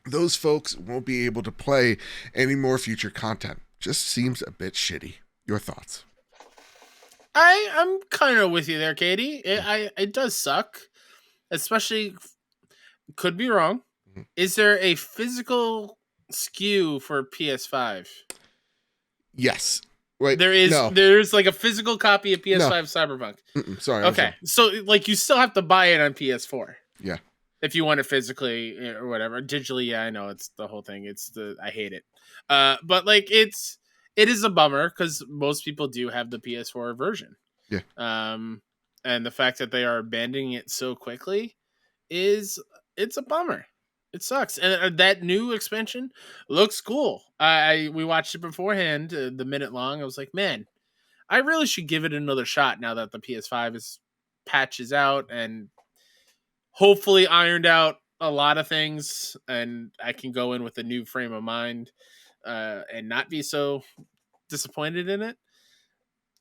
those folks won't be able to play any more future content. Just seems a bit shitty. Your thoughts? I'm kind of with you there, Katie. It does suck, especially, could be wrong. Mm-hmm. Is there a physical SKU for PS5? Yes. Wait, there is. No. There's like a physical copy of PS5 Cyberpunk. Sorry. Okay, so like you still have to buy it on PS4. Yeah. If you want it physically or whatever, digitally, yeah, I know it's the whole thing. I hate it. But like it is a bummer because most people do have the PS4 version. Yeah. And the fact that they are abandoning it so quickly it's a bummer. It sucks. And that new expansion looks cool. We watched it beforehand, the minute long. I was like, man, I really should give it another shot now that the PS5 patches out and hopefully ironed out a lot of things, and I can go in with a new frame of mind. And not be so disappointed in it.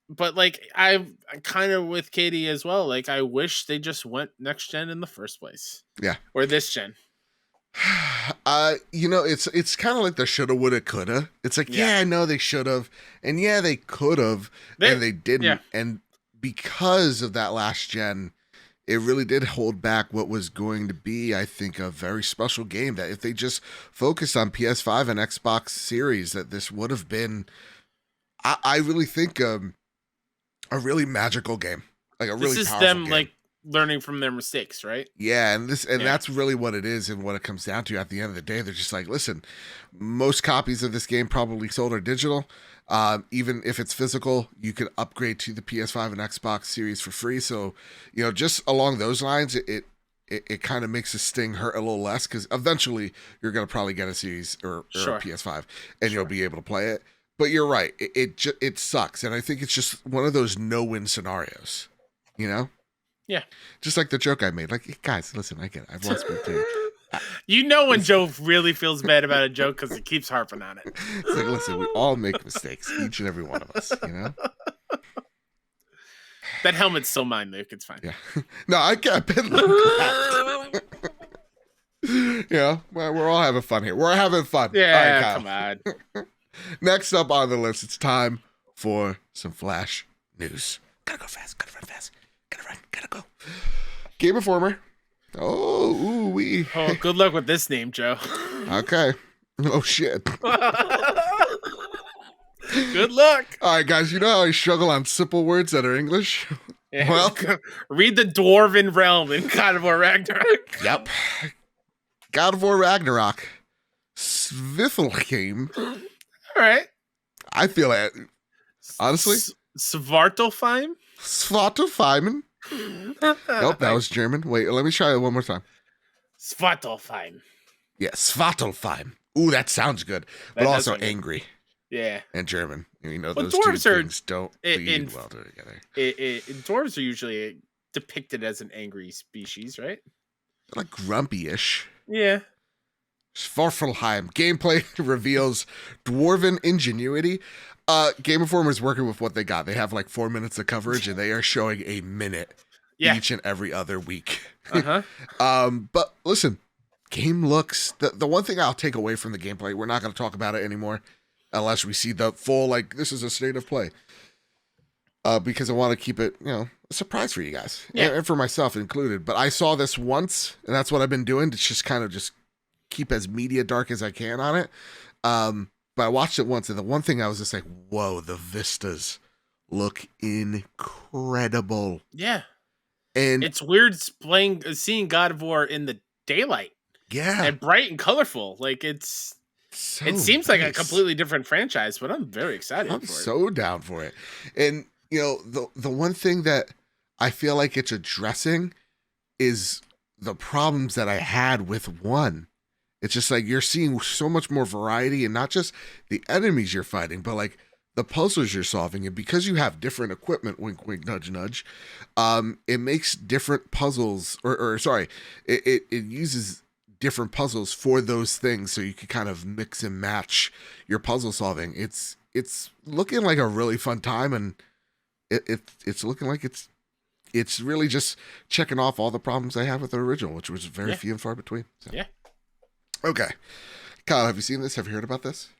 But like I'm kind of with Katie as well. Like I wish they just went next gen in the first place. Yeah. Or this gen. It's kind of like the shoulda, woulda, coulda. It's like, yeah, I know they should have, and yeah, they could have, and they didn't. Yeah. And because of that last gen, it really did hold back what was going to be, I think, a very special game that if they just focused on PS5 and Xbox Series, that this would have been, I really think, a really magical game. Like a really powerful game. This is them, like, learning from their mistakes, right? Yeah, and that's really what it is and what it comes down to at the end of the day. They're just like, listen, most copies of this game probably sold are digital. Even if it's physical, you can upgrade to the PS5 and Xbox Series for free. So, just along those lines, it kind of makes the sting hurt a little less because eventually you're going to probably get a Series or a PS5 and you'll be able to play it. But you're right. It sucks. And I think it's just one of those no-win scenarios, Yeah. Just like the joke I made. Like, guys, listen, I get it. I've lost my too. When Joe really feels bad about a joke because he keeps harping on it. It's like, listen, we all make mistakes, each and every one of us, That helmet's still mine, Luke. It's fine. Yeah. No, I can't. We're all having fun here. We're having fun. Yeah, come on. Next up on the list, it's time for some Flash news. Gotta go fast. Gotta run fast. Gotta run. Gotta go. Game Informer. Oh, good luck with this name, Joe. Okay. Oh shit. Good luck. All right, guys, you know how I struggle on simple words that are English? Yeah. Well, read the Dwarven realm in God of War Ragnarok. Yep. God of War Ragnarok. Svifelheim. All right. I feel it. Honestly. Svartalfheim? Svartalfheim. Nope, that was German. Wait, let me try it one more time. Svartalfheim. Yeah, Svartalfheim. Ooh, that sounds good. But also angry. Yeah. And German. You know, Well, those two things don't lead well together. Dwarves are usually depicted as an angry species, right? Like grumpy-ish. Yeah. Svartalfheim. Gameplay reveals dwarven ingenuity. Game Informer is working with what they got. They have like 4 minutes of coverage, and they are showing a minute each and every other week. But listen, game looks... The one thing I'll take away from the gameplay, we're not going to talk about it anymore unless we see the full, like, this is a state of play. Because I want to keep it, you know, a surprise for you guys. Yeah. And for myself included. But I saw this once, and that's what I've been doing to just kind of just keep as media dark as I can on it. But I watched it once, and the one thing I was just like, whoa, the vistas look incredible. Yeah. And it's weird seeing God of War in the daylight. Yeah. And bright and colorful. Like it seems like a completely different franchise, but I'm very excited for it. I'm so down for it. And you know, the one thing that I feel like it's addressing is the problems that I had with one. It's just like you're seeing so much more variety, and not just the enemies you're fighting, but like the puzzles you're solving. And because you have different equipment, wink, wink, nudge, nudge, it makes different puzzles, it uses different puzzles for those things, so you can kind of mix and match your puzzle solving. It's looking like a really fun time, and it's looking like it's really just checking off all the problems I have with the original, which was very few and far between. So. Yeah. Okay. Kyle, have you seen this? Have you heard about this?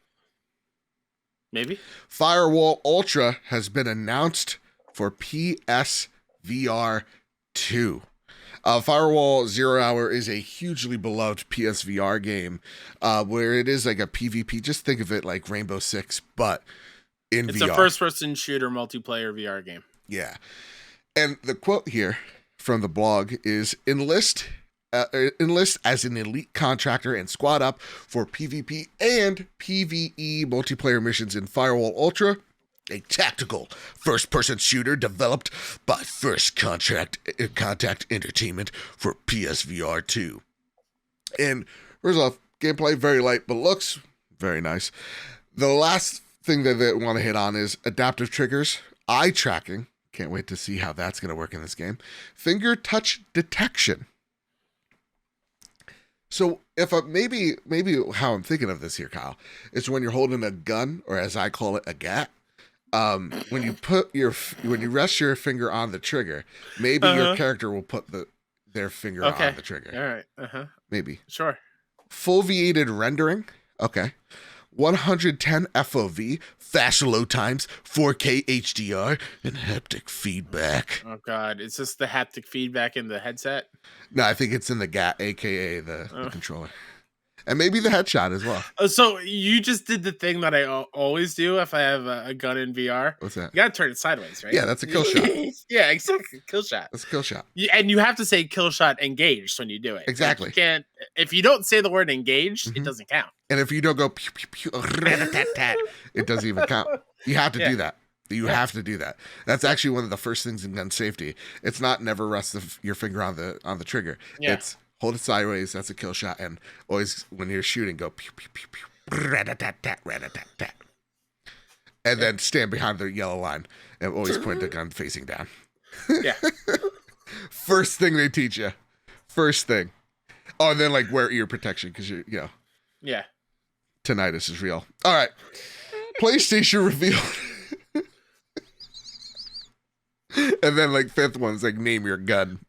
Maybe. Firewall Ultra has been announced for PSVR 2. Firewall Zero Hour is a hugely beloved PSVR game where it is like a PvP. Just think of it like Rainbow Six, but in VR. It's a first-person shooter multiplayer VR game. Yeah. And the quote here from the blog is, enlist as an elite contractor and squad up for PvP and PvE multiplayer missions in Firewall Ultra, a tactical first-person shooter developed by First Contact Entertainment for PSVR 2. And first off, gameplay very light, but looks very nice. The last thing that they want to hit on is adaptive triggers, eye tracking. Can't wait to see how that's going to work in this game. Finger touch detection. So if maybe how I'm thinking of this here, Kyle, is when you're holding a gun, or as I call it, a gat. When you rest your finger on the trigger, maybe your character will put their finger on the trigger. All right. Maybe. Sure. Foveated rendering. Okay. 110 FOV, fast load times, 4K HDR, and haptic feedback. Oh God, is this the haptic feedback in the headset? No, I think it's in the GAT, aka the controller. And maybe the headshot as well. So you just did the thing that I always do if I have a gun in VR. What's that? You gotta turn it sideways, right? Yeah, that's a kill shot. Yeah, exactly. Kill shot. That's a kill shot. And you have to say kill shot engaged when you do it. Exactly. Like you can't, if you don't say the word engaged, it doesn't count. And if you don't go pew, pew, pew, it doesn't even count. You have to do that. You have to do that. That's actually one of the first things in gun safety. It's not never rest your finger on the trigger. Yeah. It's hold it sideways. That's a kill shot. And always when you're shooting, go pew, pew, pew, pew, rat-a-tat-tat. And then stand behind the yellow line and always point the gun facing down. Yeah. First thing they teach you. First thing. Oh, and then like wear ear protection because yeah. Tinnitus is real. All right. PlayStation revealed. And then like fifth one's like name your gun.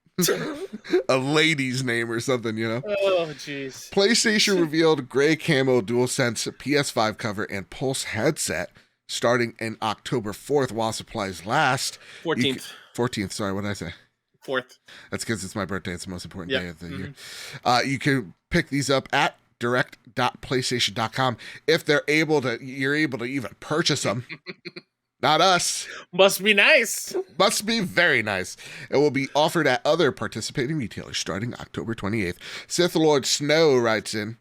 A lady's name or something, you know? Oh, jeez. PlayStation revealed gray camo DualSense PS5 cover and Pulse headset starting in October 4th while supplies last. 14th. 14th, sorry, what did I say? 4th. That's because it's my birthday. It's the most important day of the year. You can pick these up at direct.playstation.com if you're able to even purchase them. Not us. Must be nice. Must be very nice. It will be offered at other participating retailers starting October 28th. Sith Lord Snow writes in,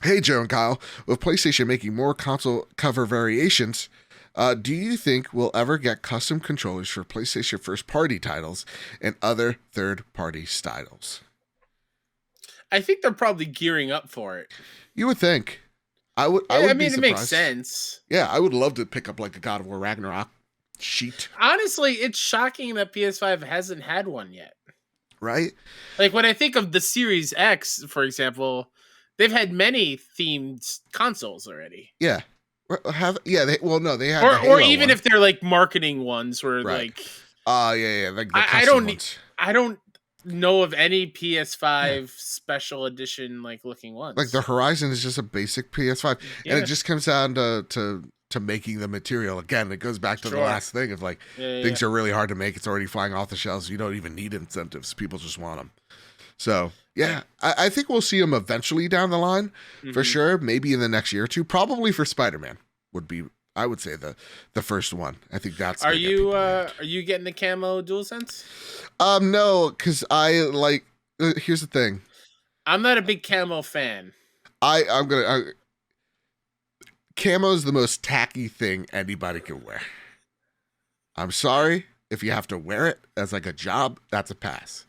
"Hey, Joe and Kyle, with PlayStation making more console cover variations, do you think we'll ever get custom controllers for PlayStation first-party titles and other third-party titles?" I think they're probably gearing up for it. You would think. I would I be mean, it surprised. makes sense. Yeah, I would love to pick up like a God of War Ragnarok sheet. Honestly, it's shocking that PS5 hasn't had one yet. Right? Like when I think of the Series X, for example, they've had many themed consoles already. Yeah. They had Or the Halo even one. if they're like marketing ones where Right. like like the I custom ones. don't know of any PS5 special edition like looking ones. Like the Horizon is just a basic PS5, and it just comes down to making the material. Again, it goes back to the last thing of like things are really hard to make. It's already flying off the shelves. You don't even need incentives. People just want them. So yeah, I think we'll see them eventually down the line for sure. Maybe in the next year or two. Probably for Spider-Man would be, I would say, the first one. I think that's. Are you getting the camo DualSense? No, because I like. Here's the thing. I'm not a big camo fan. Camo is the most tacky thing anybody can wear. I'm sorry if you have to wear it as like a job. That's a pass.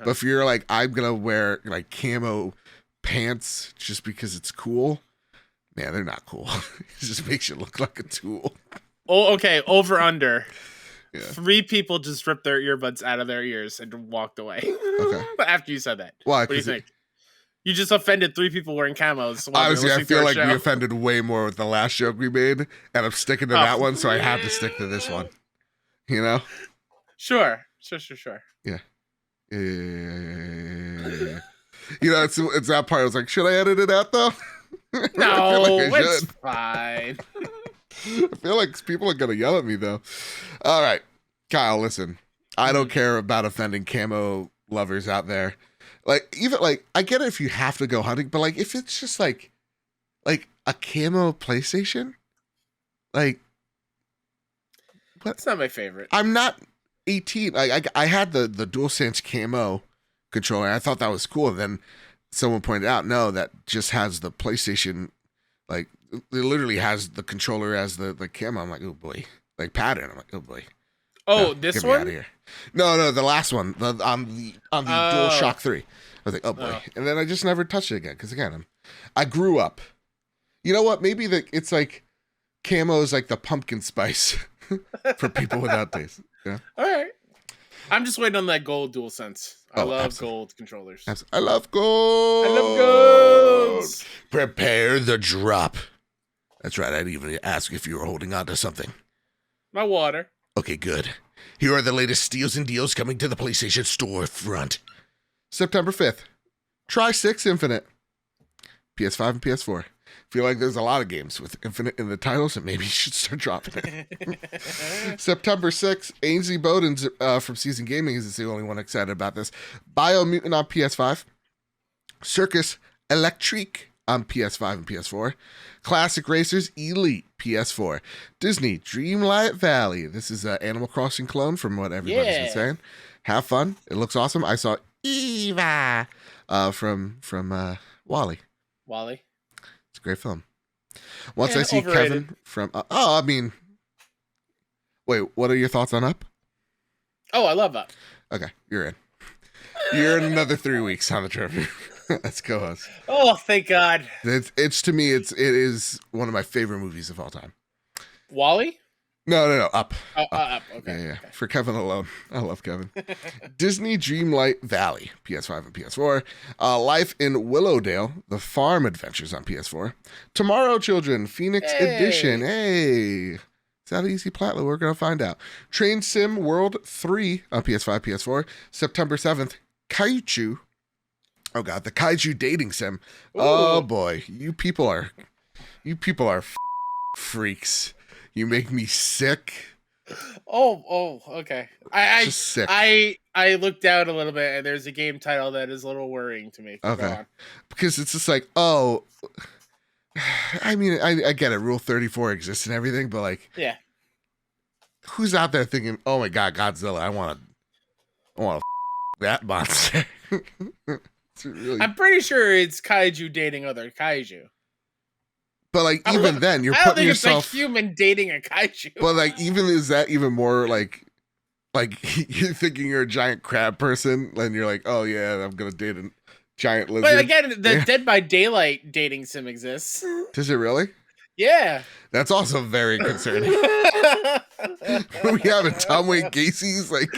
But if you're like, I'm gonna wear like camo pants just because it's cool, man, they're not cool. It just makes you look like a tool. Oh, okay. Over under. Yeah. 3 people just ripped their earbuds out of their ears and walked away. Okay. After you said that. Why? What do you think? You just offended 3 people wearing camos. Honestly, I feel like we offended way more with the last joke we made, and I'm sticking to that one, so I have to stick to this one. You know? Sure. Yeah. You know, it's that part. I was like, should I edit it out though? No, I it's fine. I feel like people are gonna yell at me though. All right, Kyle, listen. I don't care about offending camo lovers out there. Like, even like, I get it if you have to go hunting, but like, if it's just like a camo PlayStation, like, what? It's not my favorite. I'm not 18. I had the DualSense camo controller. I thought that was cool. And then someone pointed out, no, that just has the PlayStation. Like, it literally has the controller as the camo. I'm like, oh boy, like pattern. I'm like, oh boy. Oh, no, this get one? me out of here. No, the last one, on the DualShock 3. I was like, oh boy, and then I just never touched it again because again, I grew up. You know what? Maybe it's like camo is like the pumpkin spice for people without taste. Yeah. All right. I'm just waiting on that gold DualSense. I love absolutely. gold controllers. I love gold. I love golds. Prepare the drop. That's right. I didn't even ask if you were holding on to something. My water. Okay, good. Here are the latest steals and deals coming to the PlayStation storefront. September 5th. Try 6 Infinite. PS5 and PS4. Feel like there's a lot of games with Infinite in the titles, and maybe you should start dropping it. September 6th, Ainsley Bowden's from Season Gaming is the only one excited about this. Biomutant on PS5. Circus Electrique on PS5 and PS4. Classic Racers Elite PS4. Disney Dreamlight Valley. This is an Animal Crossing clone from what everybody's been saying. Have fun. It looks awesome. I saw Eva from WALL-E. WALL-E. It's a great film. Once I see overrated. Kevin from... I mean... Wait, what are your thoughts on Up? Oh, I love Up. Okay, you're in. You're in another 3 weeks on the trophy. Let's go, us. Oh, thank God. It's to me, it is one of my favorite movies of all time. WALL-E? No, Up. Oh, Up. Okay. Yeah. For Kevin alone. I love Kevin. Disney Dreamlight Valley, PS5 and PS4. Life in Willowdale, The Farm Adventures on PS4. Tomorrow Children, Phoenix Edition. Hey. Is that an easy platform? We're going to find out. Train Sim World 3 on PS5, PS4. September 7th, Kaiju. Oh, God. The Kaiju Dating Sim. Ooh. Oh, boy. You people are freaks. You make me sick. Okay. It's just sick. I looked down a little bit, and there's a game title that is a little worrying to me. Go Okay. on. Because it's just like, oh, I mean, I get it. Rule 34 exists and everything, but like, Yeah. who's out there thinking, oh my God, Godzilla, I want to that monster. It's really, I'm pretty sure it's kaiju dating other kaiju. but like, even then, you're I don't putting think yourself. it's a human dating a kaiju. But like, is that even more like you're thinking you're a giant crab person, and you're like, oh yeah, I'm gonna date a giant lizard. But again, the Dead by Daylight dating sim exists. Does it really? Yeah. That's also very concerning. We having Tom Wayne Gacy's like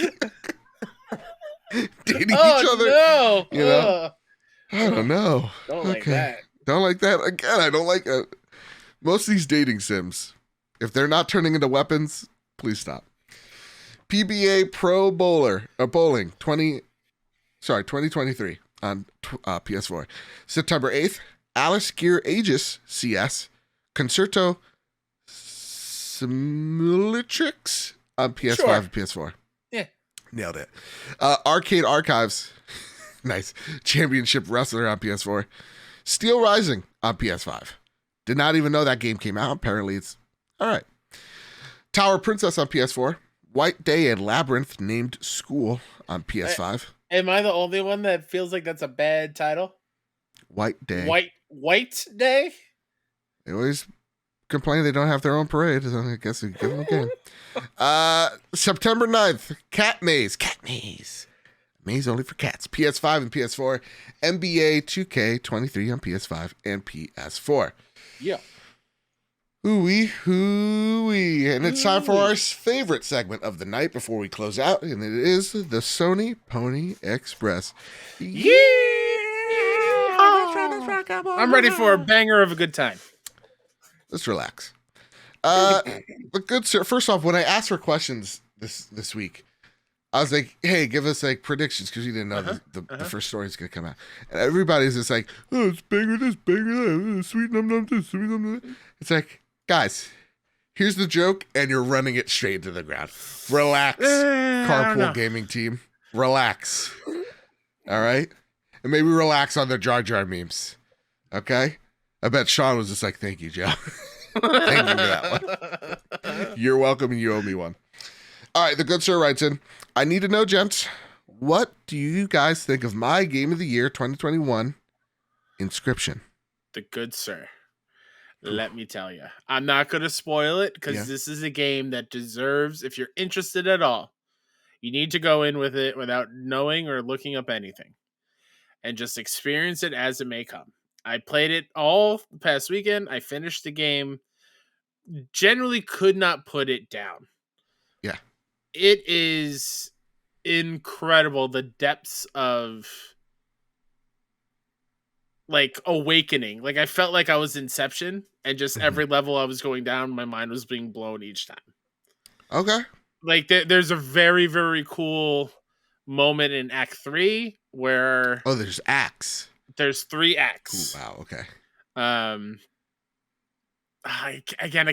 dating each other. No. You know? I don't know. Don't like that. Don't like that. Again, I don't like it. Most of these dating sims, if they're not turning into weapons, please stop. PBA Pro Bowling 2023 on PS4. September 8th, Alice Gear Aegis CS Concerto Simulatrix on PS5 and PS4. Yeah. Nailed it. Arcade Archives. Nice. Championship Wrestler on PS4. Steel Rising on PS5. Did not even know that game came out. Apparently it's all right. Tower Princess on PS4. White Day and Labyrinth Named School on PS5. Am I the only one that feels like that's a bad title? White Day. White Day? They always complain they don't have their own parade. So I guess we give them a game. September 9th, Cat Maze. Cat Maze. Maze only for cats. PS5 and PS4. NBA 2K23 on PS5 and PS4. Yeah. Hooey. And it's time for our favorite segment of the night before we close out. And it is the Sony Pony Express. Yeah. I'm ready for a banger of a good time. Let's relax. The good sir. First off, when I asked for questions this week, I was like, "Hey, give us like predictions," because you didn't know the first story is gonna come out, and everybody's just like, "Oh, it's banger this, banger that, sweet num num this, sweet num num." It's like, guys, here's the joke, and you're running it straight into the ground. Relax, carpool gaming team. Relax. All right, and maybe relax on the Jar Jar memes. Okay, I bet Sean was just like, "Thank you, Joe." Thank you for that one. You're welcome, and you owe me one. All right, the good sir writes in, I need to know, gents, what do you guys think of my game of the year 2021, Inscription? The good sir. Let me tell you. I'm not going to spoil it because this is a game that deserves, if you're interested at all, you need to go in with it without knowing or looking up anything and just experience it as it may come. I played it all the past weekend. I finished the game. Generally could not put it down. Yeah. It is incredible, the depths of like awakening. Like I felt like I was Inception, and just every level I was going down, my mind was being blown each time. Okay. Like there's a very, very cool moment in Act 3 where there's acts. There's 3 acts. Ooh, wow. Okay. I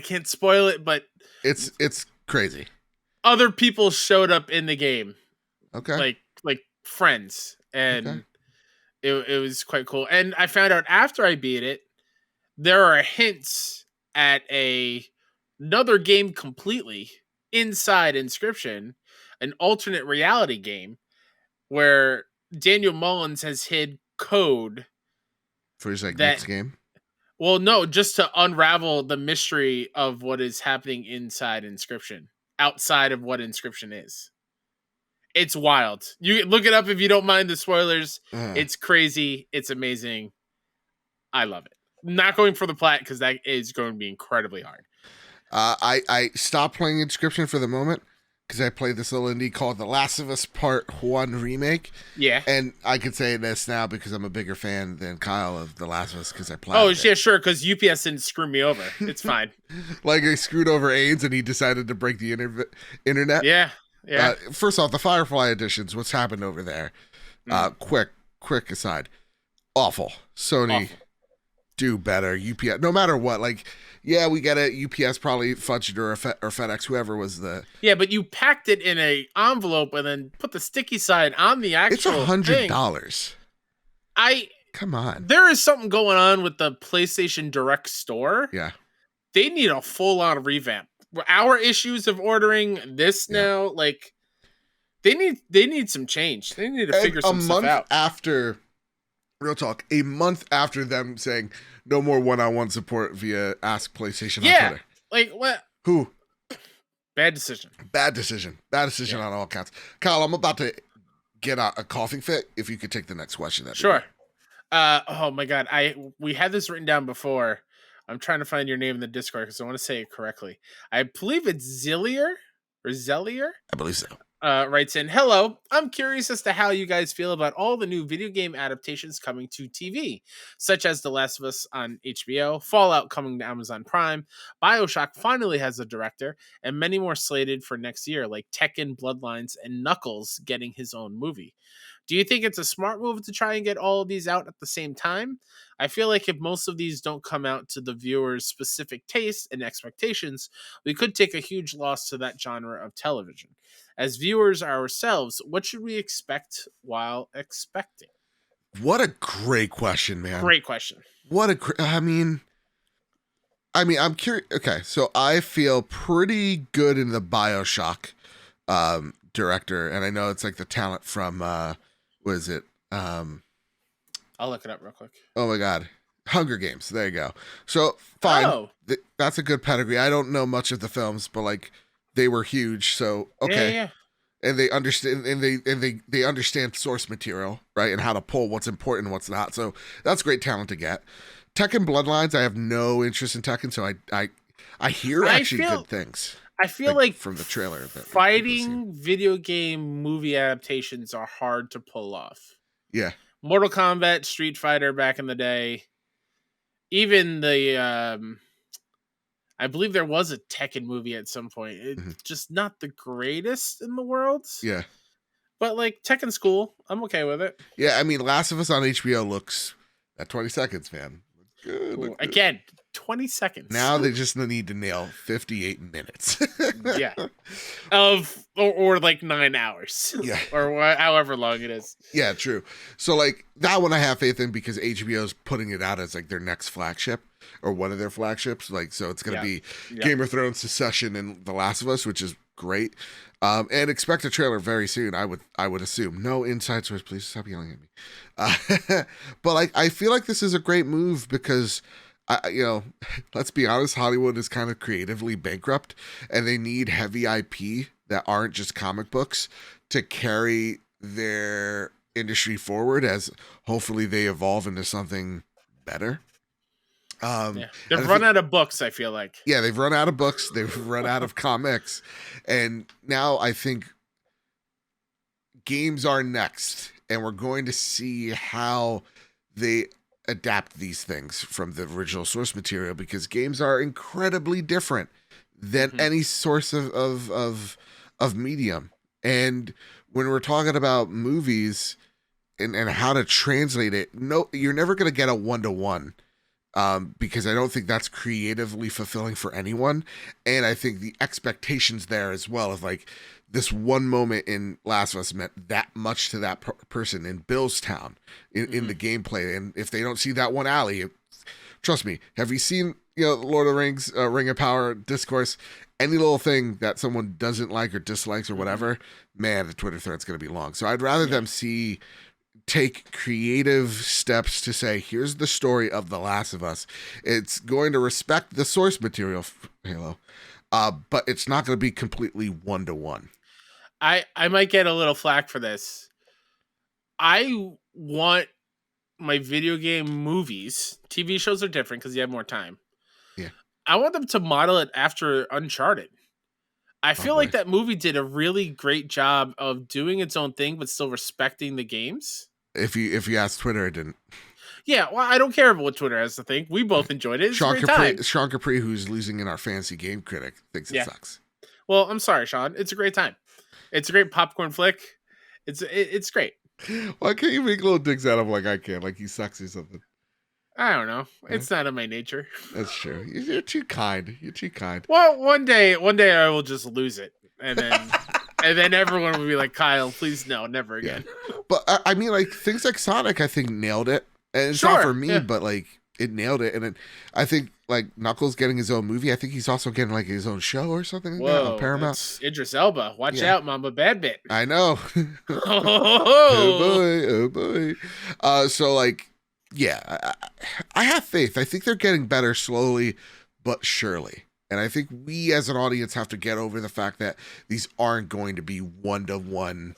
can't spoil it, but it's crazy. Other people showed up in the game. Okay. Like friends, and it was quite cool. And I found out after I beat it, there are hints at another game completely inside Inscription, an alternate reality game where Daniel Mullins has hid code for his next game. Well, no, just to unravel the mystery of what is happening inside Inscription, outside of what Inscription is. It's wild. You look it up if you don't mind the spoilers. It's crazy. It's amazing. I love it. Not going for the plat because that is going to be incredibly hard. I stopped playing Inscription for the moment because I played this little indie called The Last of Us Part 1 Remake. Yeah. And I could say this now because I'm a bigger fan than Kyle of The Last of Us because I played yeah, sure, because UPS didn't screw me over. It's fine. Like I screwed over AIDS and he decided to break the internet. Yeah. Yeah. First off, the Firefly editions, what's happened over there? Quick aside. Awful. Sony. Awful. do better. UPS, no matter what, like, yeah, we get it. UPS probably fudged or FedEx, whoever was the. Yeah, but you packed it in a envelope and then put the sticky side on the It's actual thing. $100. Come on. There is something going on with the PlayStation Direct store. Yeah. They need a full-on revamp. Our issues of ordering this now, like, they need some change. They need to figure some stuff out. Real talk, a month after them saying no more one-on-one support via Ask PlayStation on Twitter. Like, what? Who? Bad decision. Bad decision on all counts. Kyle, I'm about to get a coughing fit. If you could take the next question. Sure. Oh my God. We had this written down before. I'm trying to find your name in the Discord because I want to say it correctly. I believe it's Zillier or Zellier. I believe so. Writes in, hello, I'm curious as to how you guys feel about all the new video game adaptations coming to TV, such as The Last of Us on HBO, Fallout coming to Amazon Prime, BioShock finally has a director, and many more slated for next year, like Tekken, Bloodlines, and Knuckles getting his own movie. Do you think it's a smart move to try and get all of these out at the same time? I feel like if most of these don't come out to the viewer's specific taste and expectations, we could take a huge loss to that genre of television. As viewers ourselves, what should we expect while expecting? What a great question, man. Great question. I mean, I'm curious. Okay, so I feel pretty good in the BioShock director, and I know it's like the talent from what is it? I'll look it up real quick. Oh my God, Hunger Games. There you go. So fine, that's a good pedigree. I don't know much of the films, but like they were huge. So okay. Yeah. And they understand, they understand source material, right, and how to pull what's important and what's not. So that's great talent to get. Tekken Bloodlines, I have no interest in Tekken, so I hear actually good things. I feel like from the trailer, fighting video game movie adaptations are hard to pull off. Yeah, Mortal Kombat, Street Fighter back in the day, even the I believe there was a Tekken movie at some point. It's just not the greatest in the world. Yeah. But, like, Tekken's cool. I'm okay with it. Yeah, I mean, Last of Us on HBO looks at 20 seconds, man. Good, cool. Again, 20 seconds. Now they just need to nail 58 minutes. Yeah. Or like 9 hours. Yeah. Or however long it is. Yeah, true. So, like, that one I have faith in because HBO's putting it out as, like, their next flagship. Or one of their flagships, like, so it's gonna be Game of Thrones, Succession, and The Last of Us, which is great. And expect a trailer very soon. I would assume. No inside source, please stop yelling at me. But like, I feel like this is a great move because, let's be honest, Hollywood is kind of creatively bankrupt, and they need heavy IP that aren't just comic books to carry their industry forward. As hopefully they evolve into something better. They've run out of books, I feel like. Yeah, they've run out of books, they've run out of comics, and now I think games are next, and we're going to see how they adapt these things from the original source material, because games are incredibly different than any source of medium. And when we're talking about movies and how to translate it, no, you're never going to get a 1-to-1. Because I don't think that's creatively fulfilling for anyone. And I think the expectations there as well of like this one moment in Last of Us meant that much to that person in Billstown in the gameplay. And if they don't see that one alley, trust me, have you seen, Lord of the Rings, Ring of Power discourse, any little thing that someone doesn't like or dislikes or whatever, man, the Twitter thread's going to be long. So I'd rather them take creative steps to say, here's the story of The Last of Us. It's going to respect the source material, Halo, but it's not going to be completely 1-to-1. I might get a little flack for this. I want my video game movies, TV shows are different because you have more time. Yeah. I want them to model it after Uncharted. I feel like that movie did a really great job of doing its own thing, but still respecting the games. If you ask Twitter, it didn't. Yeah, well, I don't care what Twitter has to think. We both enjoyed it. It's a great time. Sean Capri, who's losing in our fancy game critic, thinks it sucks. Well, I'm sorry, Sean. It's a great time. It's a great popcorn flick. It's great. Why can't you make little digs out of him like I can? Like he sucks or something. I don't know. It's not in my nature. That's true. You're too kind. You're too kind. Well, one day I will just lose it, and then everyone will be like, Kyle, please no, never again. Yeah. But I mean, like things like Sonic, I think nailed it, and it's not for me, but like it nailed it, and I think like Knuckles getting his own movie. I think he's also getting like his own show or something like that on Paramount. Idris Elba, watch out, Mama, bad bit. I know. Oh boy. So like, yeah, I have faith. I think they're getting better slowly but surely. And I think we as an audience have to get over the fact that these aren't going to be one-to-one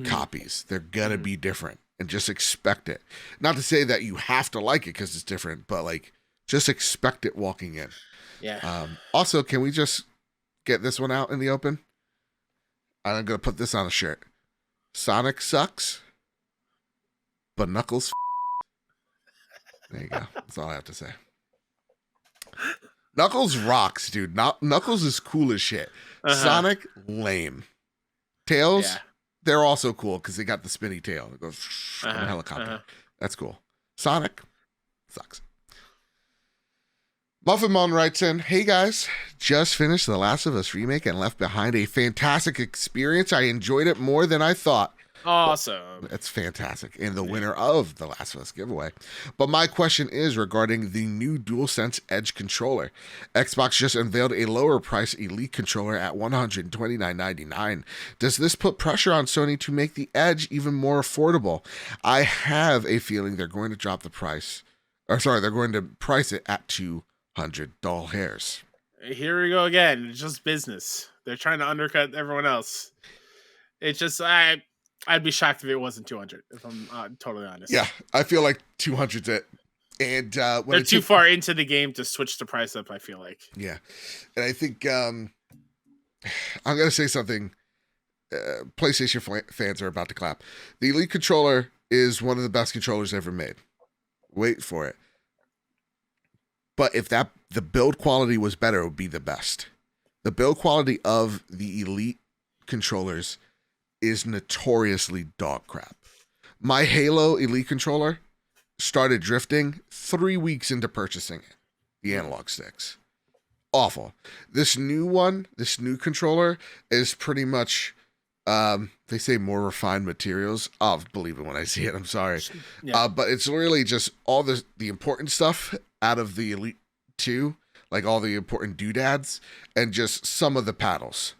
copies. They're going to be different, and just expect it. Not to say that you have to like it because it's different, but like just expect it walking in. Yeah. Also, can we just get this one out in the open? I'm going to put this on a shirt. Sonic sucks, but Knuckles There you go. That's all I have to say. Knuckles rocks, dude. Knuckles is cool as shit. Sonic, lame. Tails, they're also cool because they got the spinny tail. It goes on a helicopter. That's cool. Sonic sucks. Muffinmon writes in, hey guys, just finished The Last of Us remake and left behind a fantastic experience. I enjoyed it more than I thought. Awesome. That's fantastic. And the winner of the Last of Us giveaway. But my question is regarding the new DualSense Edge controller. Xbox just unveiled a lower price Elite controller at $129.99. Does this put pressure on Sony to make the Edge even more affordable? I have a feeling they're going to drop the price. They're going to price it at $200. Here we go again. It's just business. They're trying to undercut everyone else. It's just, I'd be shocked if it wasn't 200, if I'm totally honest. Yeah, I feel like 200's it. And when they're too far into the game to switch the price up, I feel like. Yeah. And I think I'm going to say something. PlayStation fans are about to clap. The Elite controller is one of the best controllers ever made. Wait for it. But if the build quality was better, it would be the best. The build quality of the Elite controllers is notoriously dog crap. My Halo Elite controller started drifting 3 weeks into purchasing it. The analog sticks. Awful. This new controller is pretty much, they say more refined materials. I'll believe it when I see it. I'm sorry. Yeah. But it's really just all the important stuff out of the Elite 2, like all the important doodads, and just some of the paddles.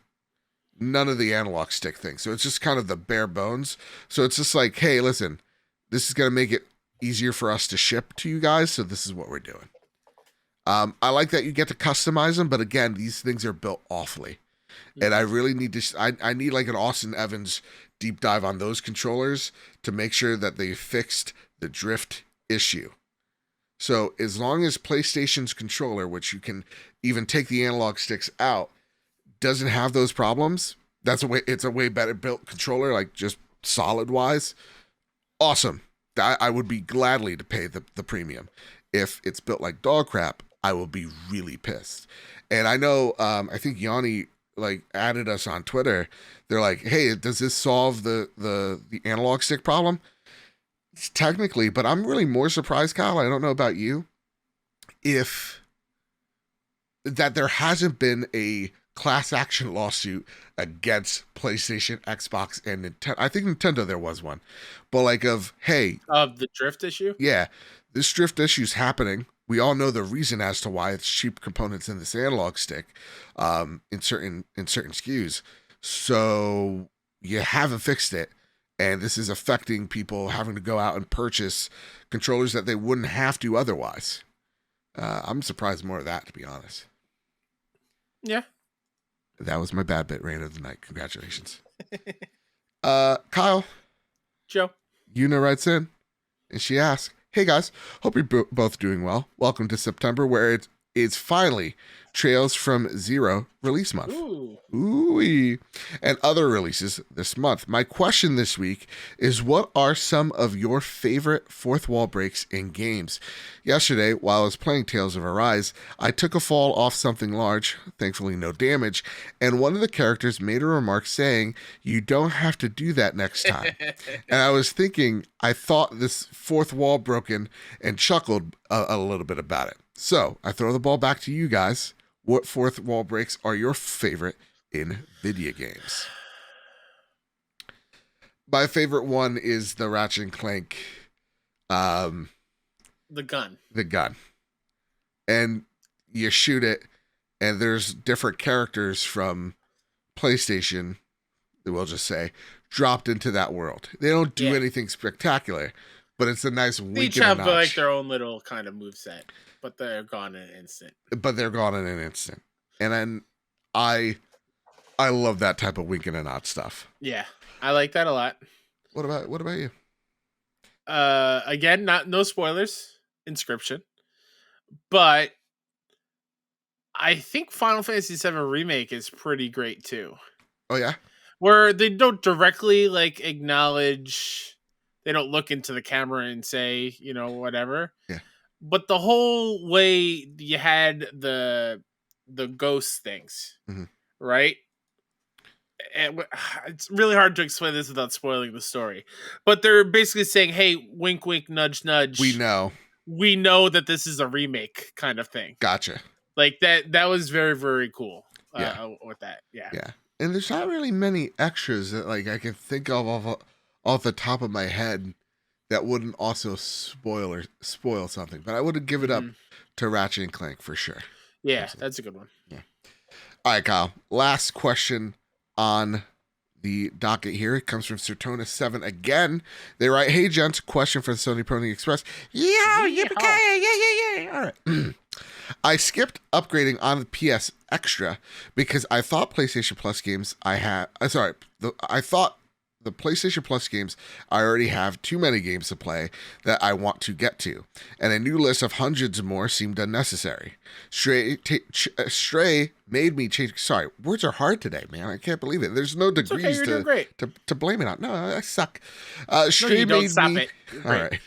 None of the analog stick things. So it's just kind of the bare bones. So it's just like, hey, listen, this is going to make it easier for us to ship to you guys. So this is what we're doing. I like that you get to customize them. But again, these things are built awfully. And I really need to, I need like an Austin Evans deep dive on those controllers to make sure that they fixed the drift issue. So as long as PlayStation's controller, which you can even take the analog sticks out, doesn't have those problems, it's a way better built controller, like just solid wise. Awesome. I would be gladly to pay the premium. If it's built like dog crap, I will be really pissed. And I know, I think Yanni like added us on Twitter. They're like, hey, does this solve the analog stick problem? It's technically, but I'm really more surprised, Kyle. I don't know about you, if that there hasn't been a class action lawsuit against PlayStation, Xbox, and Nintendo. I think Nintendo there was one, but like of the drift issue. Yeah, this drift issue is happening. We all know the reason as to why it's cheap components in this analog stick, in certain SKUs. So you haven't fixed it, and this is affecting people having to go out and purchase controllers that they wouldn't have to otherwise. I'm surprised more of that, to be honest. Yeah. That was my bad bit rant of the night. Congratulations. Kyle. Joe. Una writes in, and she asks, hey guys, hope you're both doing well. Welcome to September, where is finally Trails from Zero release month. Ooh-wee. And other releases this month. My question this week is, what are some of your favorite fourth wall breaks in games? Yesterday, while I was playing Tales of Arise, I took a fall off something large, thankfully no damage, and one of the characters made a remark saying, "You don't have to do that next time." And I was thinking, I thought this fourth wall broken, and chuckled a little bit about it. So I throw the ball back to you guys. What fourth wall breaks are your favorite in video games? My favorite one is the Ratchet and Clank. The gun. And you shoot it, and there's different characters from PlayStation, we'll just say, dropped into that world. They don't do anything spectacular, but it's a nice wink. They each have like their own little kind of moveset, but they're gone in an instant. And then I love that type of wink and a nod stuff. Yeah, I like that a lot. What about you? Again, no spoilers. Inscription, but I think Final Fantasy VII Remake is pretty great too. Oh yeah, where they don't directly like acknowledge, they don't look into the camera and say, you know, whatever. Yeah. But the whole way you had the ghost things, right? And it's really hard to explain this without spoiling the story. But they're basically saying, "Hey, wink, wink, nudge, nudge. We know that this is a remake kind of thing." Gotcha. Like that was very, very cool. With that, yeah. And there's not really many extras that like I can think of off the top of my head that wouldn't also spoil something. But I would give it up to Ratchet and Clank for sure. Yeah, absolutely. That's a good one. Yeah. All right, Kyle. Last question on the docket here. It comes from Sertona7 again. They write, "Hey, gents, question for the Sony Pony Express." Yeah. All right. I skipped upgrading on the PS Extra because I thought PlayStation Plus games I thought the PlayStation Plus games I already have too many games to play that I want to get to, and a new list of hundreds more seemed unnecessary. Stray made me change. Sorry, words are hard today, man. I can't believe it. There's no degrees to blame it on. No, I suck. Stray made me. All right.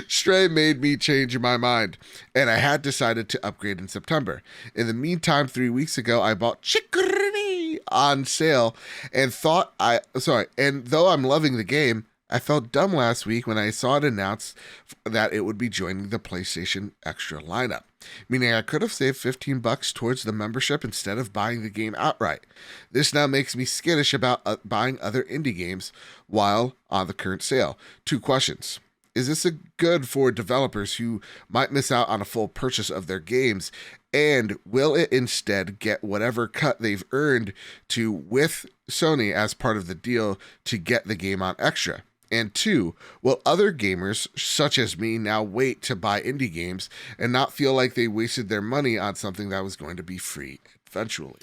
Stray made me change my mind, and I had decided to upgrade in September. In the meantime, 3 weeks ago, I bought Chicory on sale and though I'm loving the game, I felt dumb last week when I saw it announced that it would be joining the PlayStation Extra lineup, meaning I could have saved $15 towards the membership instead of buying the game outright. This now makes me skittish about buying other indie games while on the current sale. 2 questions. Is this good for developers who might miss out on a full purchase of their games? And will it instead get whatever cut they've earned to with Sony as part of the deal to get the game on Extra? And 2, will other gamers, such as me, now wait to buy indie games and not feel like they wasted their money on something that was going to be free eventually?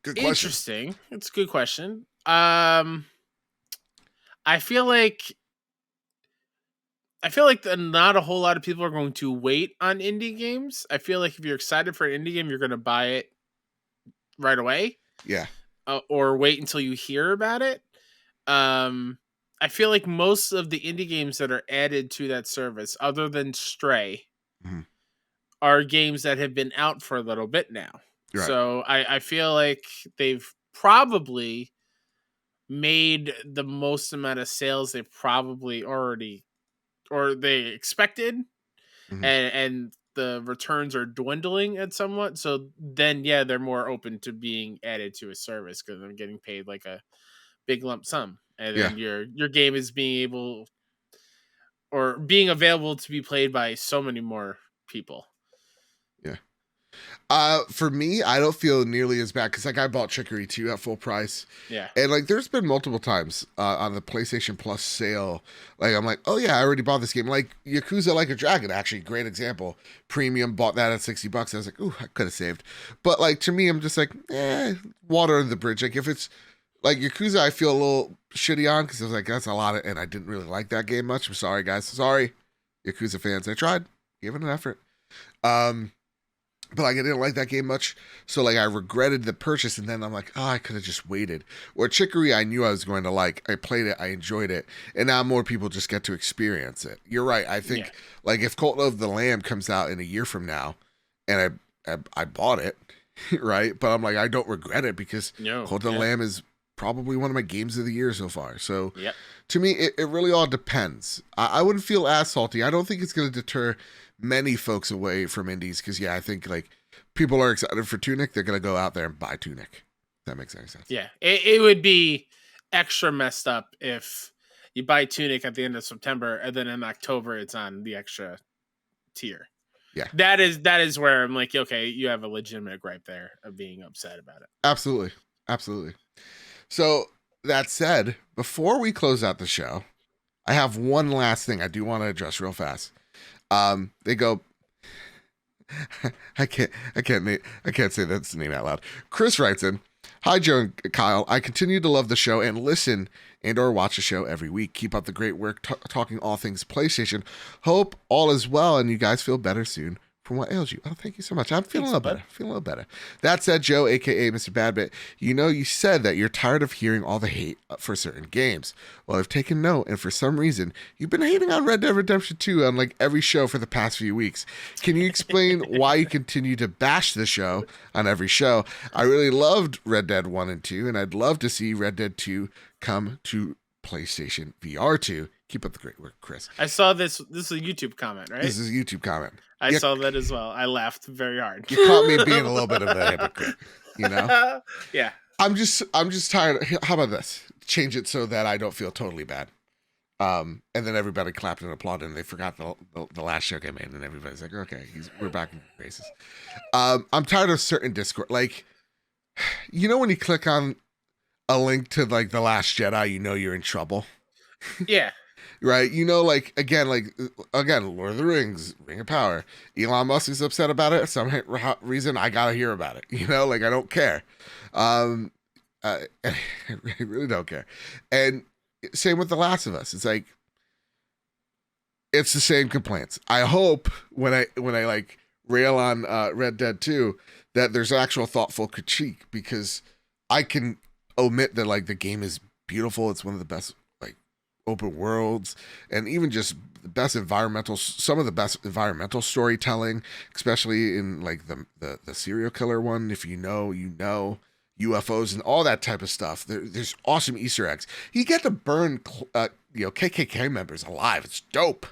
Good question. Interesting. It's a good question. I feel like not a whole lot of people are going to wait on indie games. I feel like if you're excited for an indie game, you're going to buy it right away. Yeah. Or wait until you hear about it. I feel like most of the indie games that are added to that service, other than Stray, are games that have been out for a little bit now. Right. So I feel like they've probably made the most amount of sales they've probably already, or they expected, and the returns are dwindling at somewhat. So then, yeah, they're more open to being added to a service because they're getting paid like a big lump sum, and then your game is being available to be played by so many more people. Yeah. For me, I don't feel nearly as bad because like I bought Chicory 2 at full price. Yeah. And like there's been multiple times on the PlayStation Plus sale, like I'm like, oh yeah, I already bought this game. Like Yakuza Like a Dragon, actually, great example. Premium, bought that at $60. I was like, ooh, I could have saved. But like to me, I'm just like, water under the bridge. Like if it's like Yakuza, I feel a little shitty on because I was like, that's a lot of, and I didn't really like that game much. I'm sorry, guys. Sorry, Yakuza fans. I tried, gave it an effort. But like I didn't like that game much, so like I regretted the purchase, and then I'm like, oh, I could have just waited. Or Chicory, I knew I was going to like. I played it, I enjoyed it, and now more people just get to experience it. You're right. I think like if Cult of the Lamb comes out in a year from now, and I bought it, right? But I'm like I don't regret it because Cult of the Lamb is probably one of my games of the year so far. So to me, it really all depends. I wouldn't feel as salty. I don't think it's going to deter many folks away from indies because I think like people are excited for Tunic, they're gonna go out there and buy Tunic. If that makes any sense. Yeah, it would be extra messed up if you buy Tunic at the end of September and then in October it's on the extra tier. Yeah, that is where I'm like, okay, you have a legitimate gripe there of being upset about it. Absolutely. So that said, before we close out the show, I have one last thing I do want to address real fast. They go. I can't say that's name out loud. Chris writes in, "Hi Joe and Kyle. I continue to love the show and listen and/or watch the show every week. Keep up the great work talking all things PlayStation. Hope all is well and you guys feel better soon from what ails you." Oh, thank you so much. I'm feeling a little better. That said, Joe, aka Mr. Badbit, you said that you're tired of hearing all the hate for certain games. Well, I've taken note, and for some reason, you've been hating on Red Dead Redemption 2 on like every show for the past few weeks. Can you explain why you continue to bash the show on every show? I really loved Red Dead 1 and 2, and I'd love to see Red Dead 2 come to PlayStation VR 2. Keep up the great work, Chris. I saw this. This is a YouTube comment, right? This is a YouTube comment. I saw that as well. I laughed very hard. You caught me being a little bit of a hypocrite, Yeah. I'm just tired. How about this? Change it so that I don't feel totally bad. And then everybody clapped and applauded, and they forgot the last joke I made, and everybody's like, "Okay, we're back in races." I'm tired of certain Discord, like, when you click on a link to like The Last Jedi, you're in trouble. Yeah. Right, like again, Lord of the Rings, Ring of Power. Elon Musk is upset about it. For some reason, I gotta hear about it. I don't care. I really don't care. And same with The Last of Us. It's like it's the same complaints. I hope when I like rail on Red Dead 2 that there's actual thoughtful critique, because I can omit that like the game is beautiful. It's one of the best open worlds, and even just some of the best environmental storytelling, especially in like the serial killer one. If you know UFOs and all that type of stuff. There's awesome Easter eggs. You get to burn KKK members alive. It's dope.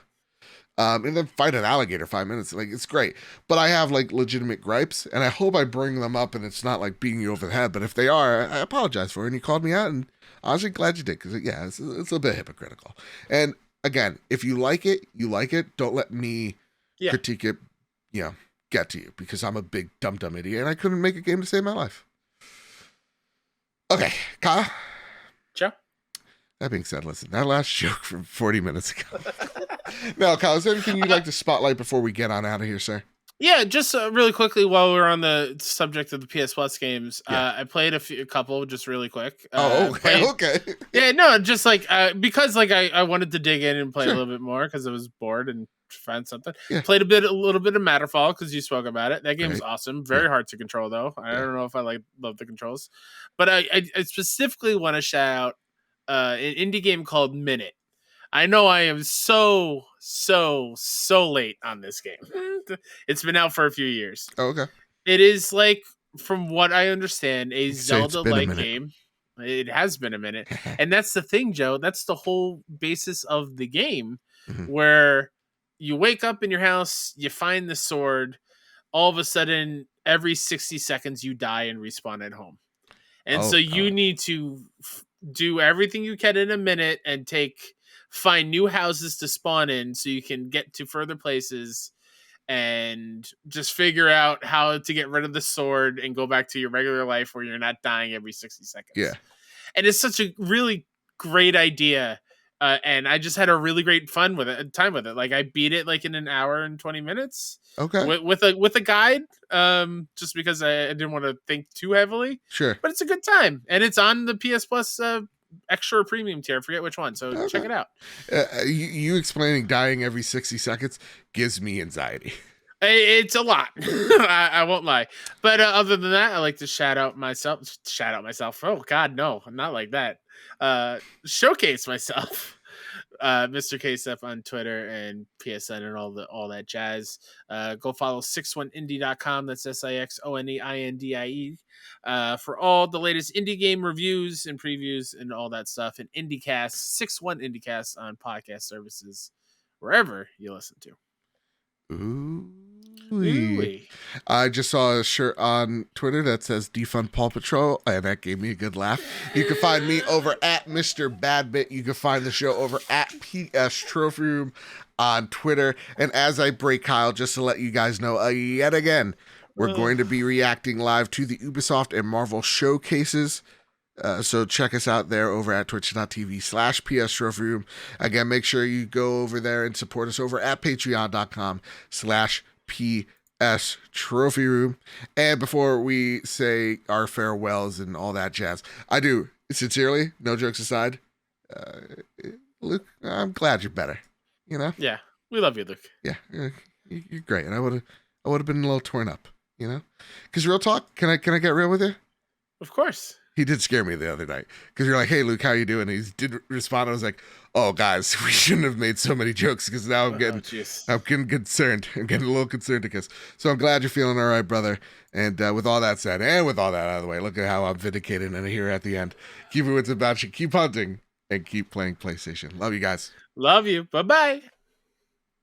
And then fight an alligator 5 minutes. Like, it's great. But I have like legitimate gripes, and I hope I bring them up and it's not like beating you over the head. But if they are, I apologize for it. And you called me out, and honestly glad you did, because it's a bit hypocritical. And again, if you like it, you like it. Don't let me critique it, get to you, because I'm a big dumb idiot and I couldn't make a game to save my life. Okay, Kyle. Joe. That being said, listen, that last joke from 40 minutes ago. Now, Kyle, is there anything you'd like to spotlight before we get on out of here, sir? Yeah, just really quickly while we're on the subject of the PS Plus games, I played a couple just really quick. Okay. Yeah, no, just like because like I wanted to dig in and play a little bit more because I was bored and find something. Yeah. Played a little bit of Matterfall because you spoke about it. That game is awesome. Very hard to control though. I don't know if I love the controls, but I specifically want to shout out an indie game called Minute. I know I am so late on this game. It's been out for a few years. Oh, okay. It is like, from what I understand, a Zelda-like game. It has been a minute. And that's the thing, Joe. That's the whole basis of the game, where you wake up in your house, you find the sword, all of a sudden, every 60 seconds you die and respawn at home. And so you need to do everything you can in a minute and find new houses to spawn in so you can get to further places and just figure out how to get rid of the sword and go back to your regular life where you're not dying every 60 seconds. Yeah. And it's such a really great idea. And I just had a really great time with it. Like, I beat it like in an hour and 20 minutes. Okay. With a guide, just because I didn't want to think too heavily. Sure. But it's a good time. And it's on the PS Plus extra premium tier. I forget which one. So check it out. You explaining dying every 60 seconds gives me anxiety. It's a lot. I won't lie. But other than that, I like to shout out myself. Shout out myself. Oh God, no, not like that. Showcase myself. Mr. KSF on Twitter and PSN and all that jazz. Go follow 61indie.com. That's SIXONEINDIE for all the latest indie game reviews and previews and all that stuff. And IndieCast, 61 IndieCast on podcast services, wherever you listen to. Ooh. I just saw a shirt on Twitter that says defund Paw Patrol, and that gave me a good laugh. You can find me over at Mr. Badbit. You can find the show over at PS Trophy Room on Twitter. And as I break Kyle, just to let you guys know, yet again, we're going to be reacting live to the Ubisoft and Marvel showcases. So check us out there over at twitch.tv/PS Trophy Room. Again, make sure you go over there and support us over at patreon.com/PS Trophy Room. And before we say our farewells and all that jazz, I do sincerely, no jokes aside, Luke, I'm glad you're better. You know? Yeah, we love you, Luke. Yeah, you're great. And I would have been a little torn up, you know? Because real talk, can I get real with you? Of course. He did scare me the other night because you're like, "Hey, Luke, how you doing?" And he did respond. I was like, "Oh, guys, we shouldn't have made so many jokes because now I'm getting concerned. I'm getting a little concerned because." So I'm glad you're feeling all right, brother. And with all that said, and with all that out of the way, look at how I'm vindicated and here at the end. Keep it what's about you. Keep hunting and keep playing PlayStation. Love you guys. Love you. Bye-bye.